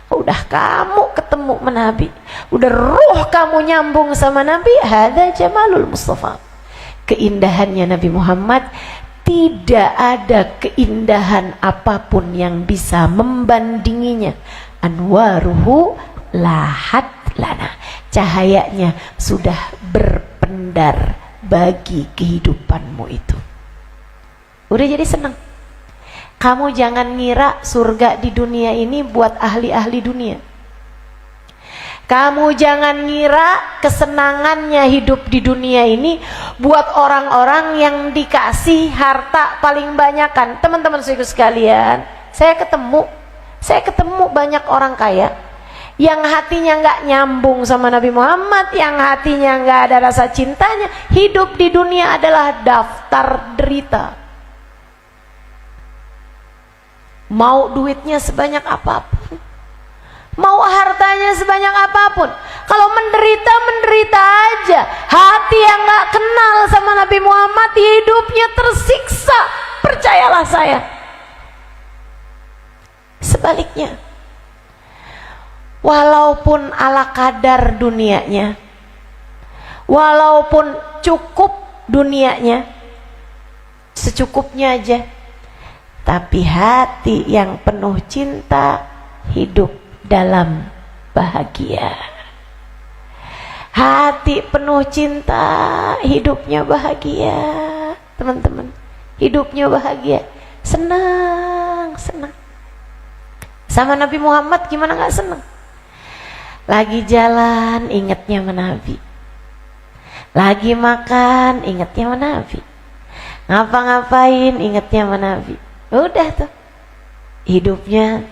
Udah kamu ketemu sama Nabi, udah ruh kamu nyambung sama Nabi. Hadza jamalul Mustafa, keindahannya Nabi Muhammad. Tidak ada keindahan apapun yang bisa membandinginya. Anwaruhu lahat lana, cahayanya sudah berpendar bagi kehidupanmu itu. Udah jadi senang. Kamu jangan ngira surga di dunia ini buat ahli-ahli dunia. Kamu jangan ngira kesenangannya hidup di dunia ini buat orang-orang yang dikasih harta paling banyak kan. Teman-teman sekalian, saya ketemu banyak orang kaya yang hatinya nggak nyambung sama Nabi Muhammad, yang hatinya nggak ada rasa cintanya. Hidup di dunia adalah daftar derita. Mau duitnya sebanyak apapun, mau hartanya sebanyak apapun, kalau menderita, menderita aja. Hati yang gak kenal sama Nabi Muhammad hidupnya tersiksa. Percayalah saya. Sebaliknya, walaupun ala kadar dunianya, walaupun cukup dunianya, secukupnya aja, tapi hati yang penuh cinta hidup dalam bahagia. Hati penuh cinta, hidupnya bahagia. Teman-teman, hidupnya bahagia, senang. Sama Nabi Muhammad gimana gak senang? Lagi jalan ingatnya sama Nabi, lagi makan ingatnya sama Nabi, ngapa-ngapain ingatnya sama Nabi. Udah tuh, hidupnya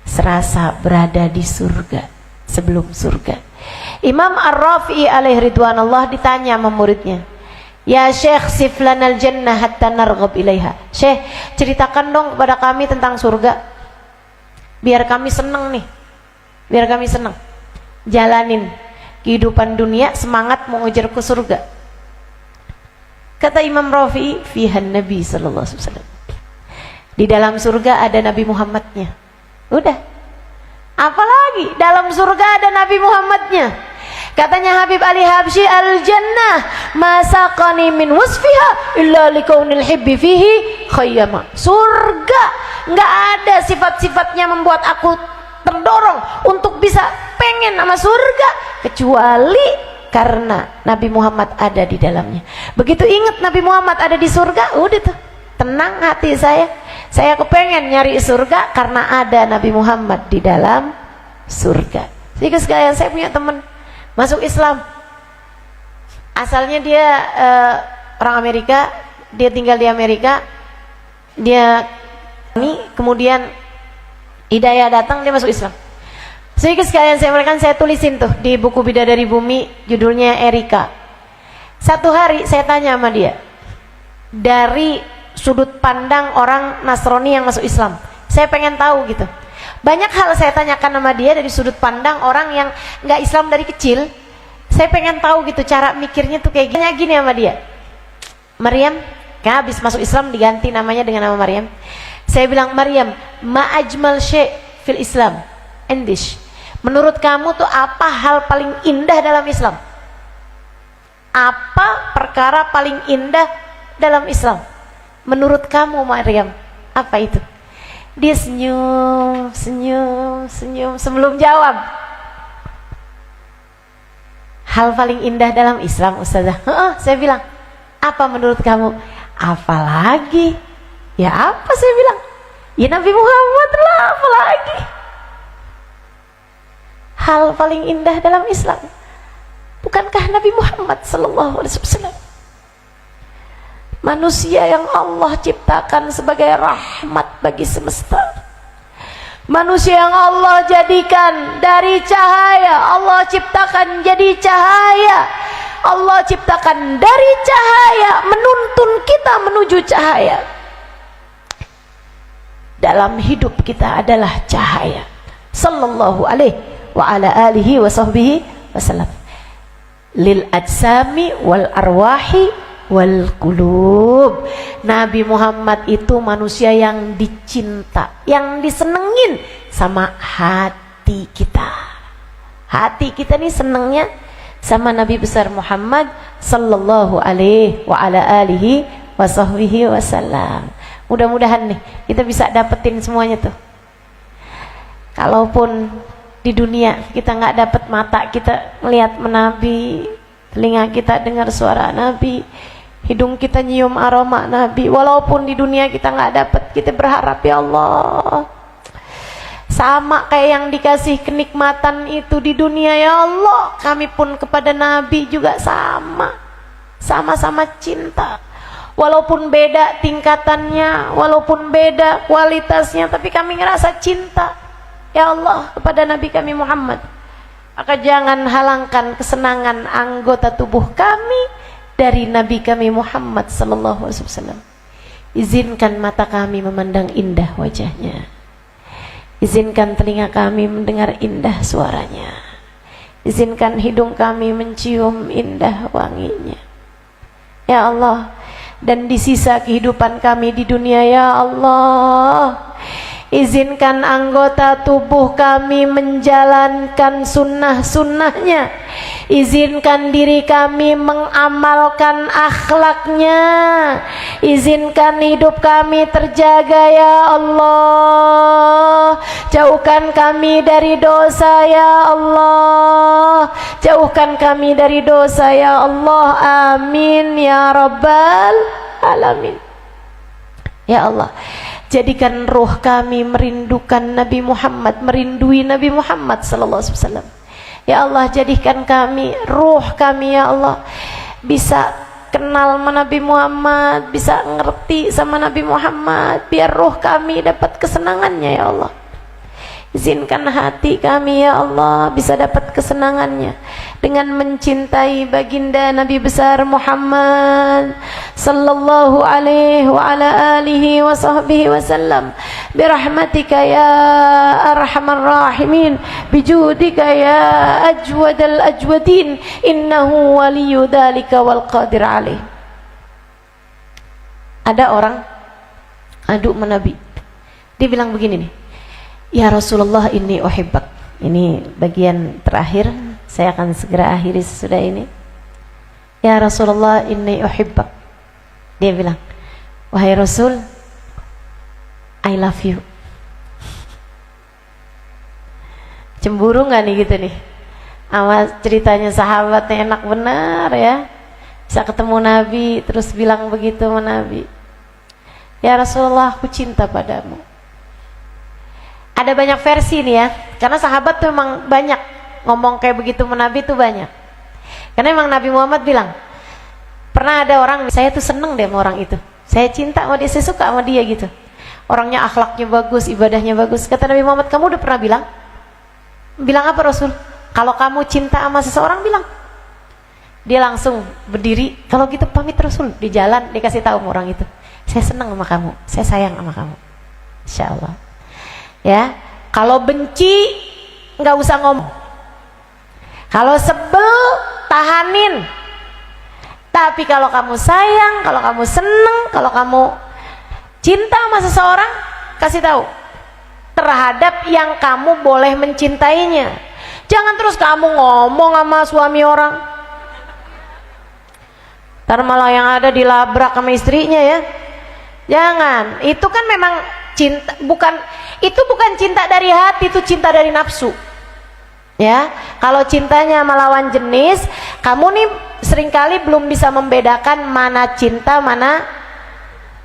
serasa berada di surga sebelum surga. Imam Ar-Rafi'i alaihi ridwanullah ditanya sama muridnya, "Ya Syekh, sif lanal jannah hatta narghab ilaiha." Syekh, ceritakan dong kepada kami tentang surga, biar kami senang nih, biar kami senang jalanin kehidupan dunia, semangat mau ngejar ke surga. Kata Imam Rafi'i, fihan Nabi sallallahu alaihi wasallam, di dalam surga ada Nabi Muhammadnya. Udah, apalagi dalam surga ada Nabi Muhammadnya. Katanya Habib Ali Habsyi, al-jannah masaqani min wasfiha illa likaunil hibbi fihi khayyama. Surga nggak ada sifat-sifatnya membuat aku terdorong untuk bisa pengen sama surga kecuali karena Nabi Muhammad ada di dalamnya. Begitu ingat Nabi Muhammad ada di surga, udah tuh tenang hati saya. Saya kepengen nyari surga karena ada Nabi Muhammad di dalam surga. Jadi sekalian, saya punya teman masuk Islam, asalnya dia orang Amerika, dia tinggal di Amerika, dia ini kemudian hidayah datang, dia masuk Islam. Sedikit sekalian saya tulisin tuh di buku Bidadari Bumi, judulnya Erika. Satu hari saya tanya sama dia, dari sudut pandang orang Nasrani yang masuk Islam, saya pengen tahu gitu. Banyak hal saya tanyakan sama dia dari sudut pandang orang yang nggak Islam dari kecil. Saya pengen tahu gitu cara mikirnya tuh kayak gini. Gini sama dia, Maryam, kan habis masuk Islam diganti namanya dengan nama Maryam. Saya bilang, Maryam, ma ajmal syai' fil Islam English. Menurut kamu tuh apa hal paling indah dalam Islam? Apa perkara paling indah dalam Islam? Menurut kamu Maryam, apa itu? Dia senyum sebelum jawab. Hal paling indah dalam Islam, Ustazah. Saya bilang, apa menurut kamu? Apalagi? Ya apa, saya bilang? Ya Nabi Muhammad lah, apalagi? Hal paling indah dalam Islam, bukankah Nabi Muhammad sallallahu alaihi wasallam? Manusia yang Allah ciptakan sebagai rahmat bagi semesta. Manusia yang Allah jadikan dari cahaya, Allah ciptakan jadi cahaya. Allah ciptakan dari cahaya, menuntun kita menuju cahaya. Dalam hidup kita adalah cahaya. Sallallahu alaihi wa ala alihi wa sahbihi wasallam. Lil ajsami wal arwahi wal qulub. Nabi Muhammad itu manusia yang dicinta, yang disenengin sama hati kita. Hati kita nih senengnya sama Nabi besar Muhammad sallallahu alaihi wa ala alihi wa sahbihi wasallam. Mudah-mudahan nih kita bisa dapetin semuanya tuh. Kalaupun di dunia kita nggak dapet mata kita melihat Nabi, telinga kita dengar suara Nabi, hidung kita nyium aroma Nabi, walaupun di dunia kita nggak dapat, kita berharap ya Allah sama kayak yang dikasih kenikmatan itu di dunia, ya Allah kami pun kepada Nabi juga sama-sama cinta, walaupun beda tingkatannya, walaupun beda kualitasnya, tapi kami ngerasa cinta ya Allah kepada Nabi kami Muhammad. Maka jangan halangkan kesenangan anggota tubuh kami dari Nabi kami Muhammad sallallahu alaihi wasallam. Izinkan mata kami memandang indah wajahnya, izinkan telinga kami mendengar indah suaranya, izinkan hidung kami mencium indah wanginya ya Allah. Dan di sisa kehidupan kami di dunia ya Allah, Izinkan anggota tubuh kami menjalankan sunnah-sunnahnya. Izinkan diri kami mengamalkan akhlaknya. Izinkan hidup kami terjaga ya Allah. Jauhkan kami dari dosa ya Allah. Jauhkan kami dari dosa ya Allah. Amin ya rabbal alamin. Ya Allah, jadikan ruh kami merindukan Nabi Muhammad, merindui Nabi Muhammad sallallahu alaihi wasallam. Ya Allah, jadikan kami, ruh kami ya Allah bisa kenal sama Nabi Muhammad, bisa ngerti sama Nabi Muhammad, biar ruh kami dapat kesenangannya ya Allah. Izinkan hati kami ya Allah bisa dapat kesenangannya dengan mencintai baginda Nabi besar Muhammad sallallahu alaihi wa ala alihi wa sahbihi wasallam birahmatika ya arhamar rahimin bijudika ya ajwadal ajwadin innahu waliyu dhalika wal qadir alaih. Ada orang adu sama Nabi, dia bilang begini nih, ya Rasulullah inni uhibbak. Ini bagian terakhir, saya akan segera akhiri sesudah ini. Ya Rasulullah inni uhibbak. Dia bilang, wahai Rasul, I love you. Cemburu nggak nih gitu nih? Sama ceritanya sahabatnya enak benar ya. Bisa ketemu Nabi terus bilang begitu sama Nabi. Ya Rasulullah, aku cinta padamu. Ada banyak versi nih ya, karena sahabat tuh memang banyak ngomong kayak begitu sama Nabi tuh banyak. Karena memang Nabi Muhammad bilang, pernah ada orang, saya tuh seneng deh sama orang itu, saya cinta sama dia, saya suka sama dia gitu. Orangnya akhlaknya bagus, ibadahnya bagus. Kata Nabi Muhammad, kamu udah pernah bilang? Bilang apa Rasul? Kalau kamu cinta sama seseorang bilang. Dia langsung berdiri, kalau gitu pamit Rasul, di jalan dikasih tahu sama orang itu, saya seneng sama kamu, saya sayang sama kamu. Insya Allah. Ya, kalau benci nggak usah ngomong. Kalau sebel tahanin. Tapi kalau kamu sayang, kalau kamu seneng, kalau kamu cinta sama seseorang, kasih tahu terhadap yang kamu boleh mencintainya. Jangan terus kamu ngomong sama suami orang, ntar malah yang ada dilabrak sama istrinya ya. Jangan, itu kan memang cinta, itu bukan cinta dari hati, itu cinta dari nafsu. Ya, kalau cintanya melawan jenis, kamu nih seringkali belum bisa membedakan mana cinta, mana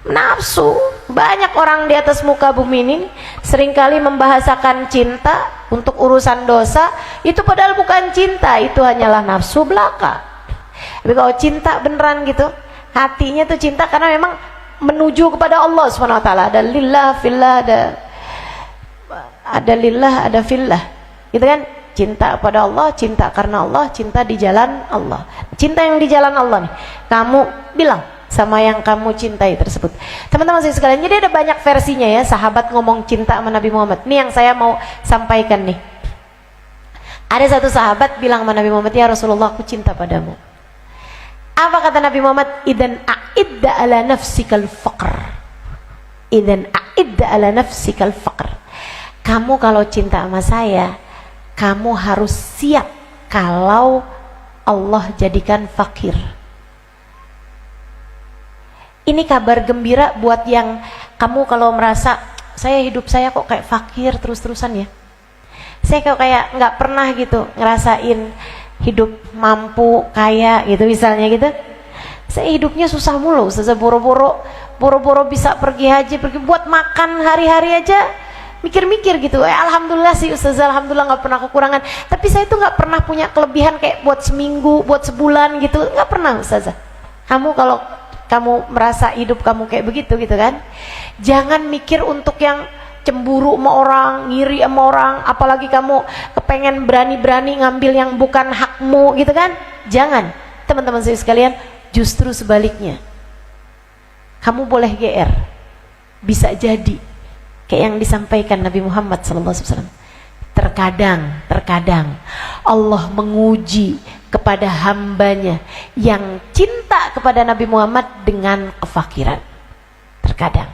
nafsu. Banyak orang di atas muka bumi ini seringkali membahasakan cinta untuk urusan dosa, itu padahal bukan cinta, itu hanyalah nafsu belaka. Tapi kalau cinta beneran gitu, hatinya tuh cinta karena memang menuju kepada Allah Subhanahu wa taala. Ada lillah fillah, ada lillah, ada fillah. Gitu kan? Cinta pada Allah, cinta karena Allah, cinta di jalan Allah. Cinta yang di jalan Allah nih, kamu bilang sama yang kamu cintai tersebut. Teman-teman sekalian, jadi ada banyak versinya ya, sahabat ngomong cinta sama Nabi Muhammad. Ini yang saya mau sampaikan nih. Ada satu sahabat bilang sama Nabi Muhammad, ya Rasulullah, aku cinta padamu. Apa kata Nabi Muhammad? Idan a'idda ala nafsikal faqr. Idan a'idda ala nafsikal faqr. Kamu kalau cinta sama saya, kamu harus siap kalau Allah jadikan fakir. Ini kabar gembira buat yang kamu kalau merasa, saya hidup saya kok kayak fakir terus-terusan ya. Saya kok kayak nggak pernah gitu ngerasain hidup mampu, kaya gitu misalnya gitu. Saya hidupnya susah mulu, boro-boro bisa pergi haji, pergi buat makan hari-hari aja mikir-mikir gitu. Alhamdulillah sih Ustazah, alhamdulillah nggak pernah kekurangan. Tapi saya tuh nggak pernah punya kelebihan kayak buat seminggu, buat sebulan gitu, nggak pernah Ustazah. Kamu kalau kamu merasa hidup kamu kayak begitu gitu kan, jangan mikir untuk yang cemburu sama orang, ngiri sama orang, apalagi kamu kepengen berani-berani ngambil yang bukan hakmu gitu kan. Jangan, teman-teman saya sekalian, justru sebaliknya, kamu boleh GR, bisa jadi kayak yang disampaikan Nabi Muhammad SAW. Terkadang Allah menguji kepada hambanya yang cinta kepada Nabi Muhammad dengan kefakiran. Terkadang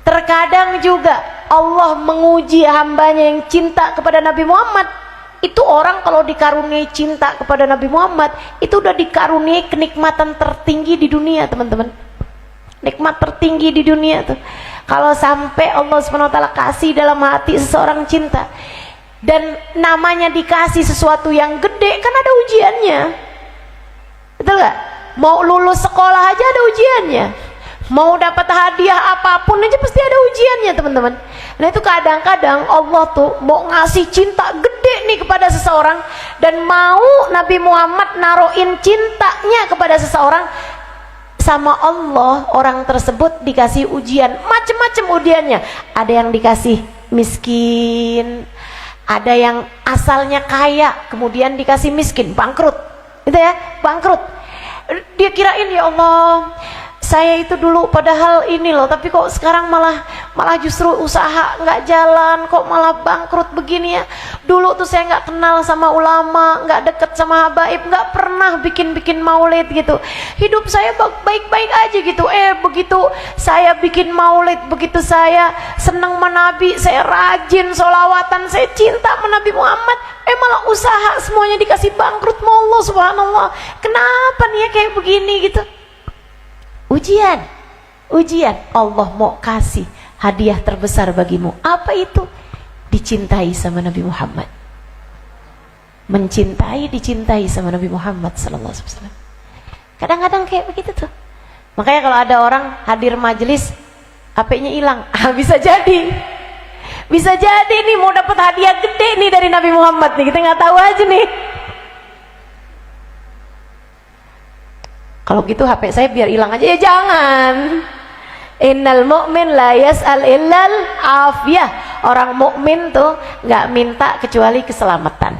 Terkadang juga Allah menguji hambanya yang cinta kepada Nabi Muhammad. Itu orang kalau dikaruniai cinta kepada Nabi Muhammad, itu udah dikaruniai kenikmatan tertinggi di dunia, teman-teman. Nikmat tertinggi di dunia tuh. Kalau sampai Allah SWT kasih dalam hati seseorang cinta, dan namanya dikasih sesuatu yang gede, kan ada ujiannya. Betul gak? Mau lulus sekolah aja ada ujiannya. Mau dapat hadiah apapun aja pasti ada ujiannya, teman-teman. Nah itu kadang-kadang Allah tuh mau ngasih cinta gede nih kepada seseorang, dan mau Nabi Muhammad naruhin cintanya kepada seseorang, sama Allah orang tersebut dikasih ujian, macam-macam ujiannya. Ada yang dikasih miskin, ada yang asalnya kaya kemudian dikasih miskin, bangkrut, gitu ya, bangkrut. Dia kirain, ya Allah, saya itu dulu padahal ini loh, tapi kok sekarang malah justru usaha nggak jalan, kok malah bangkrut begini ya. Dulu tuh saya nggak kenal sama ulama, nggak deket sama habaib, nggak pernah bikin maulid gitu. Hidup saya baik-baik aja gitu. Begitu saya bikin maulid, begitu saya senang menabi, saya rajin sholawatan, saya cinta menabi Muhammad, malah usaha semuanya dikasih bangkrut sama Allah, subhanallah. Kenapa nih ya kayak begini gitu? Ujian Allah mau kasih hadiah terbesar bagimu. Apa itu? Dicintai sama Nabi Muhammad, dicintai sama Nabi Muhammad sallallahu alaihi wasallam. Kadang-kadang kayak begitu tuh. Makanya kalau ada orang hadir majelis HP-nya hilang, bisa jadi nih mau dapat hadiah gede nih dari Nabi Muhammad nih, kita nggak tahu aja nih. Kalau gitu HP saya biar hilang aja, ya jangan. Innal mu'min la yas'al illal afiyah. Orang mukmin tuh nggak minta kecuali keselamatan,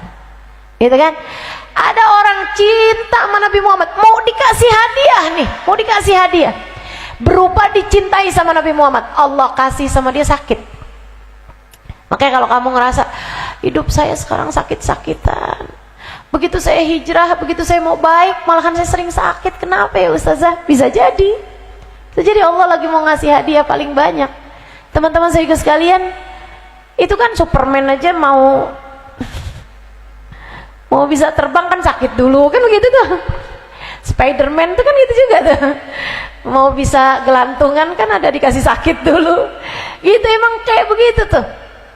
gitu kan? Ada orang cinta sama Nabi Muhammad, mau dikasih hadiah nih, mau dikasih hadiah berupa dicintai sama Nabi Muhammad, Allah kasih sama dia sakit. Makanya kalau kamu ngerasa hidup saya sekarang sakit-sakitan, begitu saya hijrah, begitu saya mau baik, malahan saya sering sakit. Kenapa ya Ustazah? Bisa jadi Allah lagi mau ngasih hadiah paling banyak. Teman-teman saya juga sekalian, itu kan Superman aja mau bisa terbang kan sakit dulu, kan begitu tuh. Spiderman tuh kan gitu juga tuh. Mau bisa gelantungan kan ada dikasih sakit dulu. Gitu emang kayak begitu tuh.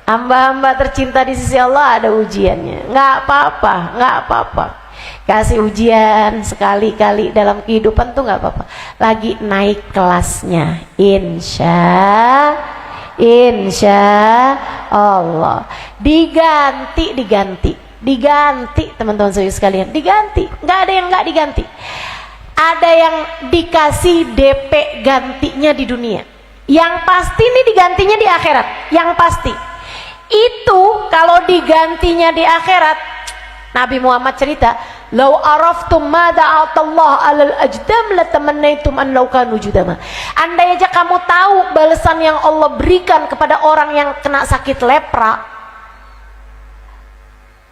Hamba-hamba tercinta di sisi Allah ada ujiannya. Nggak apa-apa. Kasih ujian sekali-kali dalam kehidupan tuh nggak apa-apa. Lagi naik kelasnya, insya Allah. Diganti teman-teman saya sekalian, diganti. Nggak ada yang nggak diganti. Ada yang dikasih DP gantinya di dunia. Yang pasti nih digantinya di akhirat. Yang pasti itu kalau digantinya di akhirat, Nabi Muhammad cerita, "Lau araftum ma da'atallah 'alal ajdam latamannaitum an law kanu judama." Andai aja kamu tahu balasan yang Allah berikan kepada orang yang kena sakit lepra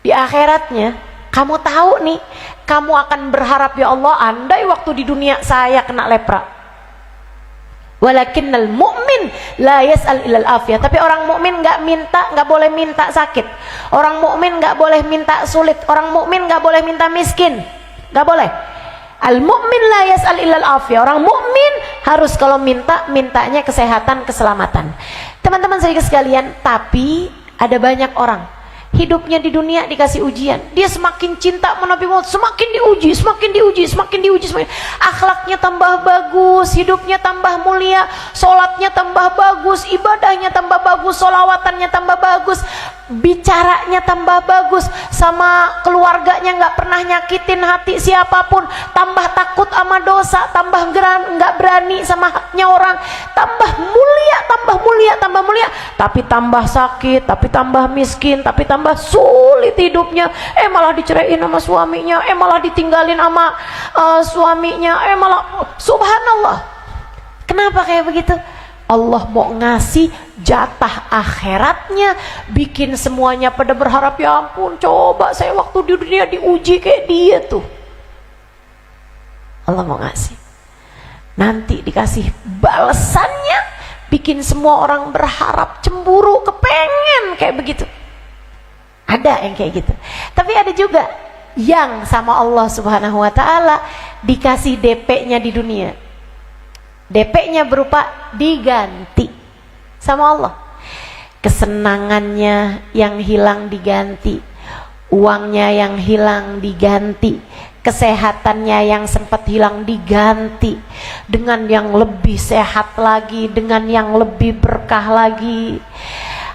di akhiratnya, kamu tahu nih, kamu akan berharap, ya Allah, andai waktu di dunia saya kena lepra. Walakinnal mu'min la yas'al ilal afiyah. Tapi orang mukmin nggak boleh minta sakit. Orang mukmin nggak boleh minta sulit. Orang mukmin nggak boleh minta miskin. Nggak boleh. Al mu'min la yas'al ilal afiyah. Orang mukmin harus kalau mintanya kesehatan, keselamatan. Teman-teman saya sekalian, tapi ada banyak orang hidupnya di dunia dikasih ujian, dia semakin cinta sama Nabi Muhammad, semakin diuji. Akhlaknya tambah bagus, hidupnya tambah mulia, sholatnya tambah bagus, ibadahnya tambah bagus, sholawatannya tambah bagus, bicaranya tambah bagus, sama keluarganya nggak pernah nyakitin hati siapapun, tambah takut sama dosa, tambah nggak berani sama haknya orang, tambah mulia, tapi tambah sakit, tapi tambah miskin, tapi tambah sulit hidupnya. Malah diceraiin sama suaminya, malah ditinggalin sama suaminya, malah subhanallah. Kenapa kayak begitu? Allah mau ngasih jatah akhiratnya, bikin semuanya pada berharap, ya ampun, coba saya waktu di dunia diuji kayak dia tuh. Allah mau ngasih, nanti dikasih balasannya, bikin semua orang berharap, cemburu, kepengen kayak begitu. Ada yang kayak gitu. Tapi ada juga yang sama Allah Subhanahu wa taala dikasih DP-nya di dunia. DP-nya berupa diganti sama Allah. Kesenangannya yang hilang diganti, uangnya yang hilang diganti, kesehatannya yang sempat hilang diganti dengan yang lebih sehat lagi, dengan yang lebih berkah lagi.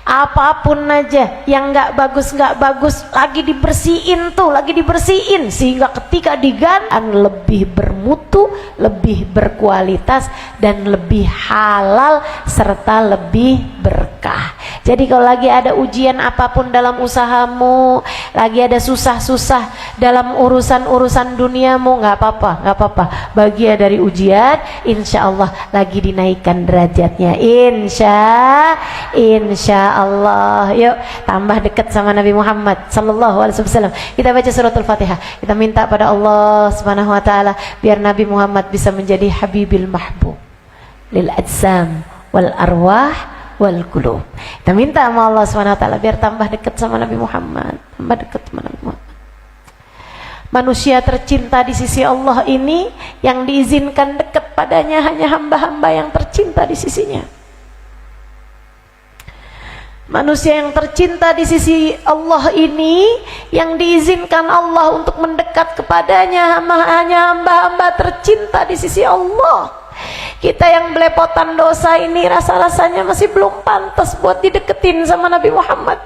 Apapun aja yang nggak bagus lagi dibersihin tuh, lagi dibersihin, sehingga ketika diganti lebih bermutu, lebih berkualitas, dan lebih halal serta lebih berkah. Jadi kalau lagi ada ujian apapun dalam usahamu, lagi ada susah-susah dalam urusan-urusan duniamu, nggak apa-apa, bahagia dari ujian, insya Allah lagi dinaikkan derajatnya, insya Allah. Yuk tambah dekat sama Nabi Muhammad sallallahu alaihi wasallam. Kita baca suratul Fatihah. Kita minta pada Allah Subhanahu wa taala biar Nabi Muhammad bisa menjadi habibil mahbub lil ajsam wal arwah wal qulub. Kita minta sama Allah Subhanahu wa taala biar tambah dekat sama Nabi Muhammad, tambah dekat sama Nabi Muhammad. Manusia tercinta di sisi Allah ini yang diizinkan dekat padanya hanya hamba-hamba yang tercinta di sisinya. Manusia yang tercinta di sisi Allah ini yang diizinkan Allah untuk mendekat kepadanya hanya hamba-hamba tercinta di sisi Allah. Kita yang belepotan dosa ini rasa-rasanya masih belum pantas buat dideketin sama Nabi Muhammad.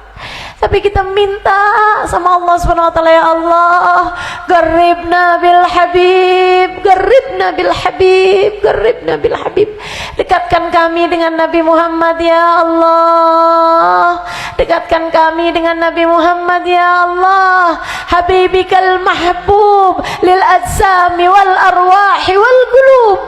Tapi kita minta sama Allah Subhanahu wa taala, ya Allah, garibna bil habib, garibna bil habib, garibna bil habib. Dekatkan kami dengan Nabi Muhammad ya Allah. Dekatkan kami dengan Nabi Muhammad ya Allah. Habibikal mahbub lil ajsami wal arwahi wal qulub.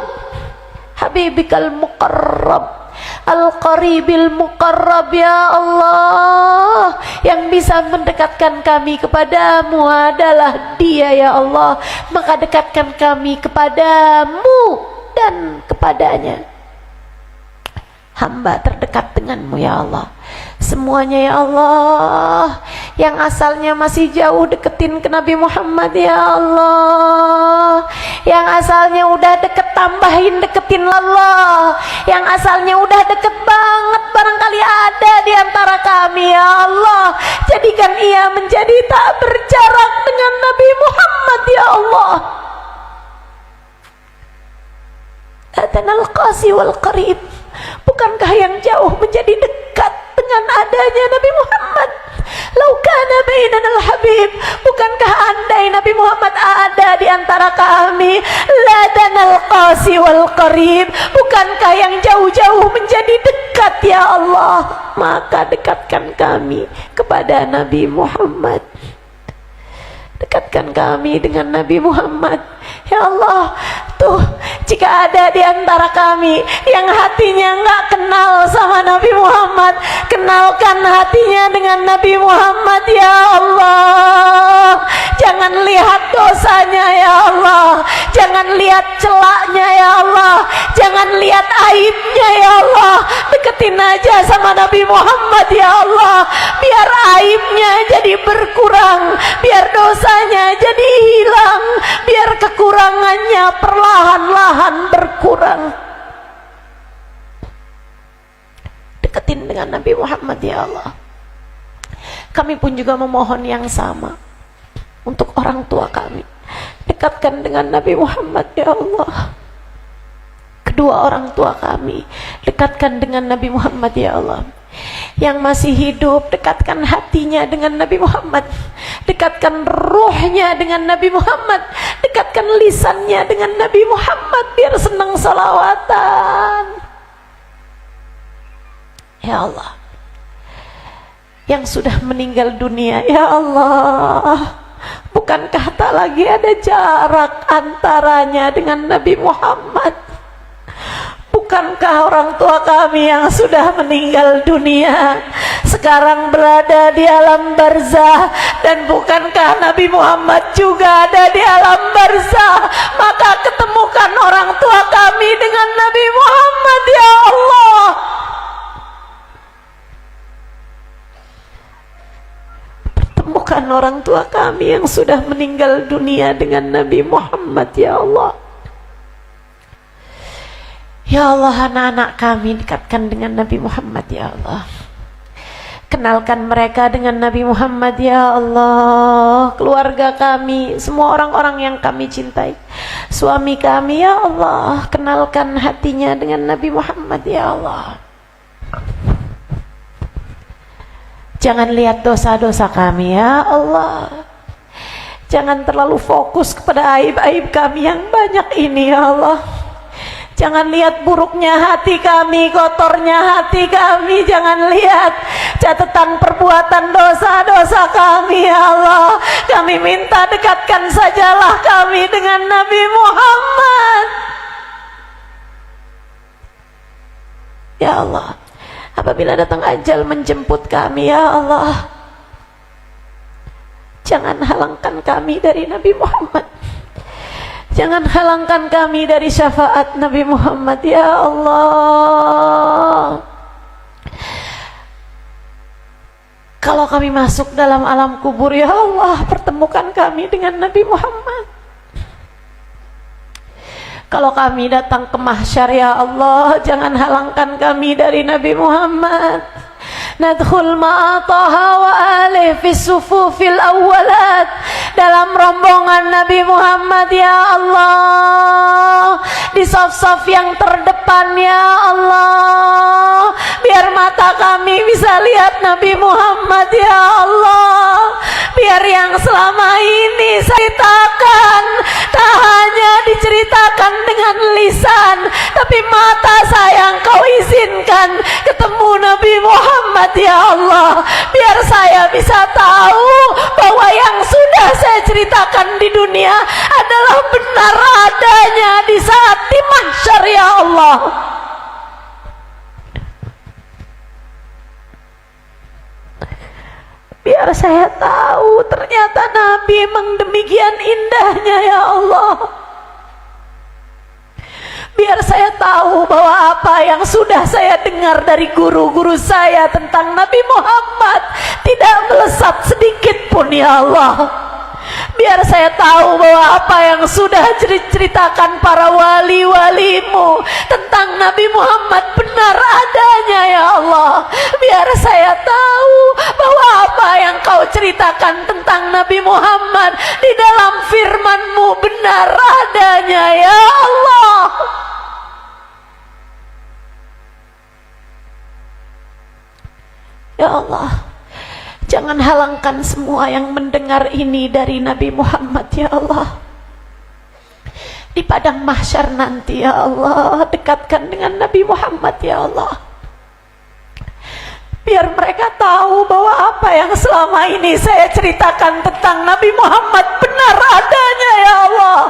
Habibikal muqarrab Al-Qaribil Muqarrab ya Allah. Yang bisa mendekatkan kami kepadamu adalah Dia ya Allah. Maka dekatkan kami kepadamu dan kepadanya. Hamba terdekat denganmu ya Allah. Semuanya ya Allah, yang asalnya masih jauh deketin ke Nabi Muhammad ya Allah. Yang asalnya udah deket tambahin deketin Allah. Yang asalnya udah deket banget barangkali ada di antara kami ya Allah. Jadikan ia menjadi tak berjarak dengan Nabi Muhammad ya Allah. Atanal qasi wal qarib. Bukankah yang jauh menjadi dekat dengan adanya Nabi Muhammad? Laukana bainanal habib. Bukankah andai Nabi Muhammad ada di antara kami, ladanal qasi wal qarib. Bukankah yang jauh-jauh menjadi dekat ya Allah? Maka dekatkan kami kepada Nabi Muhammad. Dekatkan kami dengan Nabi Muhammad ya Allah. Tuh, jika ada di antara kami yang hatinya nggak kenal sama Nabi Muhammad, kenalkan hatinya dengan Nabi Muhammad ya Allah. Jangan lihat dosanya ya Allah, jangan lihat celaknya ya Allah, jangan lihat aibnya ya Allah. Deketin aja sama Nabi Muhammad ya Allah, biar aibnya jadi berkurang, biar dosanya jadi hilang, biar kekurangannya perlahan-lahan berkurang. Deketin dengan Nabi Muhammad ya Allah. Kami pun juga memohon yang sama untuk orang tua kami. Dekatkan dengan Nabi Muhammad ya Allah. Kedua orang tua kami dekatkan dengan Nabi Muhammad ya Allah. Yang masih hidup dekatkan hatinya dengan Nabi Muhammad. Dekatkan ruhnya dengan Nabi Muhammad. Dekatkan lisannya dengan Nabi Muhammad biar senang salawatan ya Allah. Yang sudah meninggal dunia ya Allah, bukankah tak lagi ada jarak antaranya dengan Nabi Muhammad? Bukankah orang tua kami yang sudah meninggal dunia sekarang berada di alam barzah? Dan bukankah Nabi Muhammad juga ada di alam barzah? Maka ketemukan orang tua kami dengan Nabi Muhammad ya Allah. kami yang sudah meninggal dunia dengan Nabi Muhammad ya Allah. Ya Allah, anak-anak kami dekatkan dengan Nabi Muhammad ya Allah. Kenalkan mereka dengan Nabi Muhammad ya Allah. Keluarga kami, semua orang-orang yang kami cintai, suami kami ya Allah, kenalkan hatinya dengan Nabi Muhammad ya Allah. Jangan lihat dosa-dosa kami ya Allah. Jangan terlalu fokus kepada aib-aib kami yang banyak ini ya Allah. Jangan lihat buruknya hati kami, kotornya hati kami. Jangan lihat catatan perbuatan dosa-dosa kami ya Allah. Kami minta dekatkan sajalah kami dengan Nabi Muhammad ya Allah. Apabila datang ajal menjemput kami ya Allah, jangan halangkan kami dari Nabi Muhammad. Jangan halangkan kami dari syafaat Nabi Muhammad ya Allah. Kalau kami masuk dalam alam kubur ya Allah, pertemukan kami dengan Nabi Muhammad. Kalau kami datang ke mahsyar ya Allah, jangan halangkan kami dari Nabi Muhammad. Nadkhul ma'ataha wa alih fi sufufil awwalat, dalam rombongan Nabi Muhammad ya Allah, di saf-saf yang terdepan ya Allah, biar mata kami bisa lihat Nabi Muhammad ya Allah. Biar yang selama ini saya ceritakan tak hanya diceritakan dengan lisan, tapi mata saya Engkau izinkan ketemu Nabi Muhammad ya Allah. Biar saya bisa tahu bahwa yang sudah saya ceritakan di dunia adalah benar adanya di saat di mahsyar ya Allah. Biar saya tahu ternyata Nabi memang demikian indahnya ya Allah. Biar saya tahu bahwa apa yang sudah saya dengar dari guru-guru saya tentang Nabi Muhammad tidak melesat sedikit pun ya Allah. Biar saya tahu bahwa apa yang sudah ceritakan para wali-walimu tentang Nabi Muhammad benar adanya ya Allah. Biar saya tahu bahwa apa yang kau ceritakan tentang Nabi Muhammad di dalam firman-Mu benar adanya ya Allah. Ya Allah, jangan halangkan semua yang mendengar ini dari Nabi Muhammad ya Allah. Di padang mahsyar nanti ya Allah, dekatkan dengan Nabi Muhammad ya Allah. Biar mereka tahu bahwa apa yang selama ini saya ceritakan tentang Nabi Muhammad benar adanya ya Allah.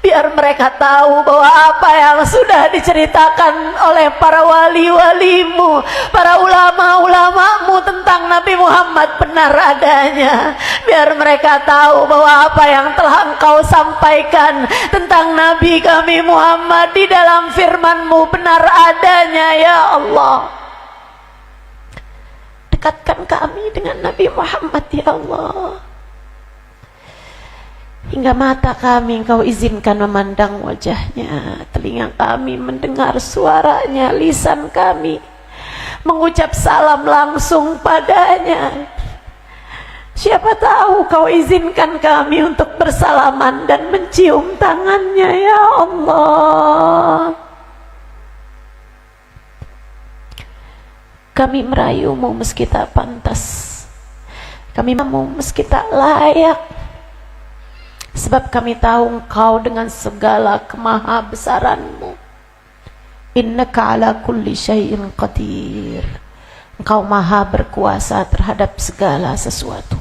Biar mereka tahu bahwa apa yang sudah diceritakan oleh para wali-walimu, para ulama-ulamamu tentang Nabi Muhammad benar adanya. Biar mereka tahu bahwa apa yang telah Engkau sampaikan tentang Nabi kami Muhammad di dalam firman-Mu benar adanya ya Allah. Dekatkan kami dengan Nabi Muhammad ya Allah. Hingga mata kami Engkau izinkan memandang wajahnya, telinga kami mendengar suaranya, lisan kami mengucap salam langsung padanya. Siapa tahu Kau izinkan kami untuk bersalaman dan mencium tangannya ya Allah. Kami merayu-Mu meski tak pantas, kami mau meski tak layak, sebab kami tahu Engkau dengan segala kemahabesaran-Mu. Innaka ala kulli syai'in qadir. Engkau maha berkuasa terhadap segala sesuatu.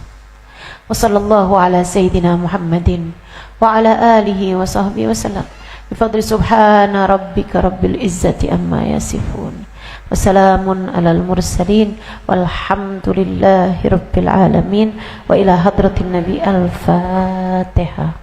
Wa sallallahu ala sayyidina Muhammadin wa ala alihi wa sahbihi wa sallam. Bifadli subhana rabbika rabbil izzati amma yasifun. Wassalamun alal mursalin walhamdulillahi rabbil alamin. Wa ila hadratin nabi al-Fatihah.